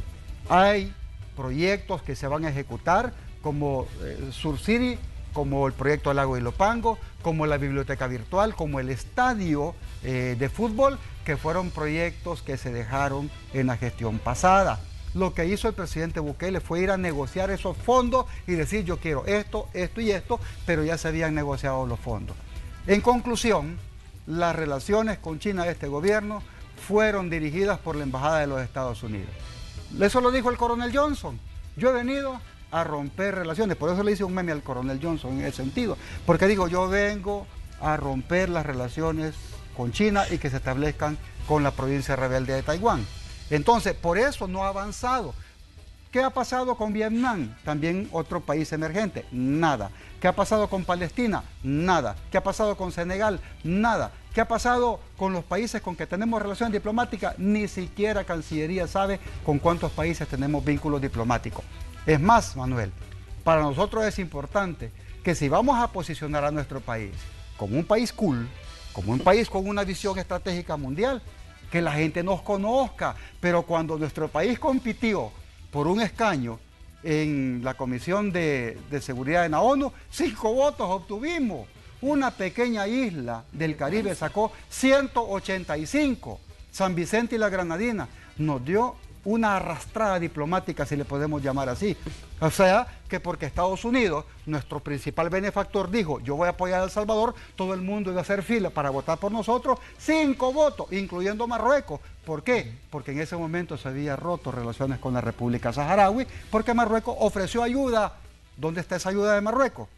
Hay proyectos que se van a ejecutar como Sur City, como el proyecto Lago de Ilopango, como la biblioteca virtual, como el estadio de fútbol, que fueron proyectos que se dejaron en la gestión pasada. Lo que hizo el presidente Bukele fue ir a negociar esos fondos y decir: yo quiero esto, esto y esto, pero ya se habían negociado los fondos. En conclusión, las relaciones con China de este gobierno fueron dirigidas por la Embajada de los Estados Unidos. Eso lo dijo el coronel Johnson: yo he venido a romper relaciones. Por eso le hice un meme al coronel Johnson en ese sentido, porque digo, yo vengo a romper las relaciones con China y que se establezcan con la provincia rebelde de Taiwán. Entonces, por eso no ha avanzado. ¿Qué ha pasado con Vietnam? También otro país emergente. Nada. ¿Qué ha pasado con Palestina? Nada. ¿Qué ha pasado con Senegal? Nada. ¿Qué ha pasado con los países con que tenemos relación diplomática? Ni siquiera Cancillería sabe con cuántos países tenemos vínculos diplomáticos. Es más, Manuel, para nosotros es importante que si vamos a posicionar a nuestro país como un país cool, como un país con una visión estratégica mundial, que la gente nos conozca. Pero cuando nuestro país compitió por un escaño en la Comisión de Seguridad de la ONU, 5 votos obtuvimos. Una pequeña isla del Caribe sacó 185. San Vicente y la Granadina nos dio una arrastrada diplomática, si le podemos llamar así. O sea, que porque Estados Unidos, nuestro principal benefactor, dijo: yo voy a apoyar a El Salvador, todo el mundo iba a hacer fila para votar por nosotros. 5 votos, incluyendo Marruecos. ¿Por qué? Porque en ese momento se había roto relaciones con la República Saharaui, porque Marruecos ofreció ayuda. ¿Dónde está esa ayuda de Marruecos?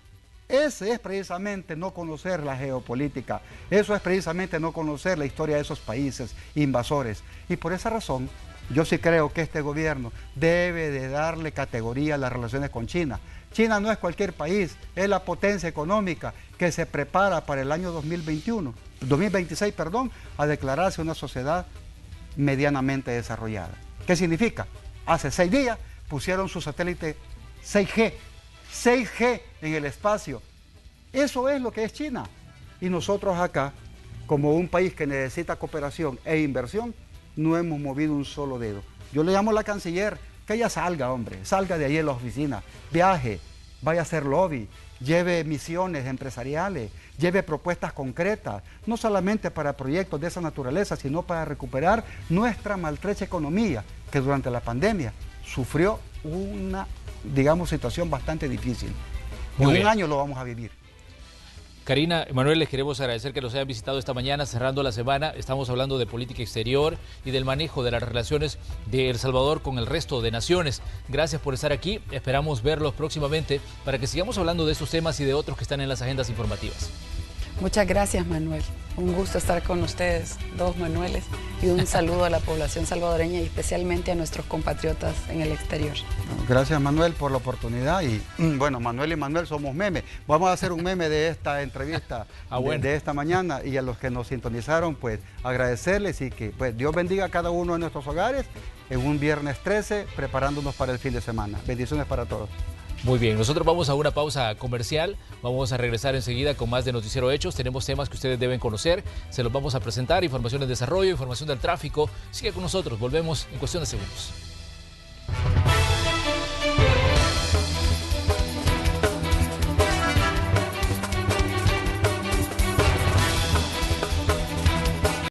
Ese es precisamente no conocer la geopolítica, eso es precisamente no conocer la historia de esos países invasores. Y por esa razón, yo sí creo que este gobierno debe de darle categoría a las relaciones con China. China no es cualquier país, es la potencia económica que se prepara para el año 2026, a declararse una sociedad medianamente desarrollada. ¿Qué significa? Hace 6 días pusieron su satélite 6G en el espacio. Eso es lo que es China. Y nosotros acá, como un país que necesita cooperación e inversión, no hemos movido un solo dedo. Yo le llamo a la canciller que ella salga, hombre, salga de ahí en la oficina, viaje, vaya a hacer lobby, lleve misiones empresariales, lleve propuestas concretas, no solamente para proyectos de esa naturaleza, sino para recuperar nuestra maltrecha economía, que durante la pandemia sufrió una, digamos, situación bastante difícil. En un año lo vamos a vivir. Karina, Manuel, les queremos agradecer que nos hayan visitado esta mañana, cerrando la semana. Estamos hablando de política exterior y del manejo de las relaciones de El Salvador con el resto de naciones. Gracias por estar aquí. Esperamos verlos próximamente para que sigamos hablando de estos temas y de otros que están en las agendas informativas. Muchas gracias, Manuel. Un gusto estar con ustedes, 2 Manueles, y un saludo a la población salvadoreña y especialmente a nuestros compatriotas en el exterior. Gracias, Manuel, por la oportunidad. Y bueno, Manuel y Manuel somos memes. Vamos a hacer un meme de esta entrevista de esta mañana, y a los que nos sintonizaron, pues agradecerles y que pues Dios bendiga a cada uno de nuestros hogares en un viernes 13, preparándonos para el fin de semana. Bendiciones para todos. Muy bien, nosotros vamos a una pausa comercial, vamos a regresar enseguida con más de Noticiero Hechos. Tenemos temas que ustedes deben conocer, se los vamos a presentar, información de desarrollo, información del tráfico. Sigue con nosotros, volvemos en cuestión de segundos.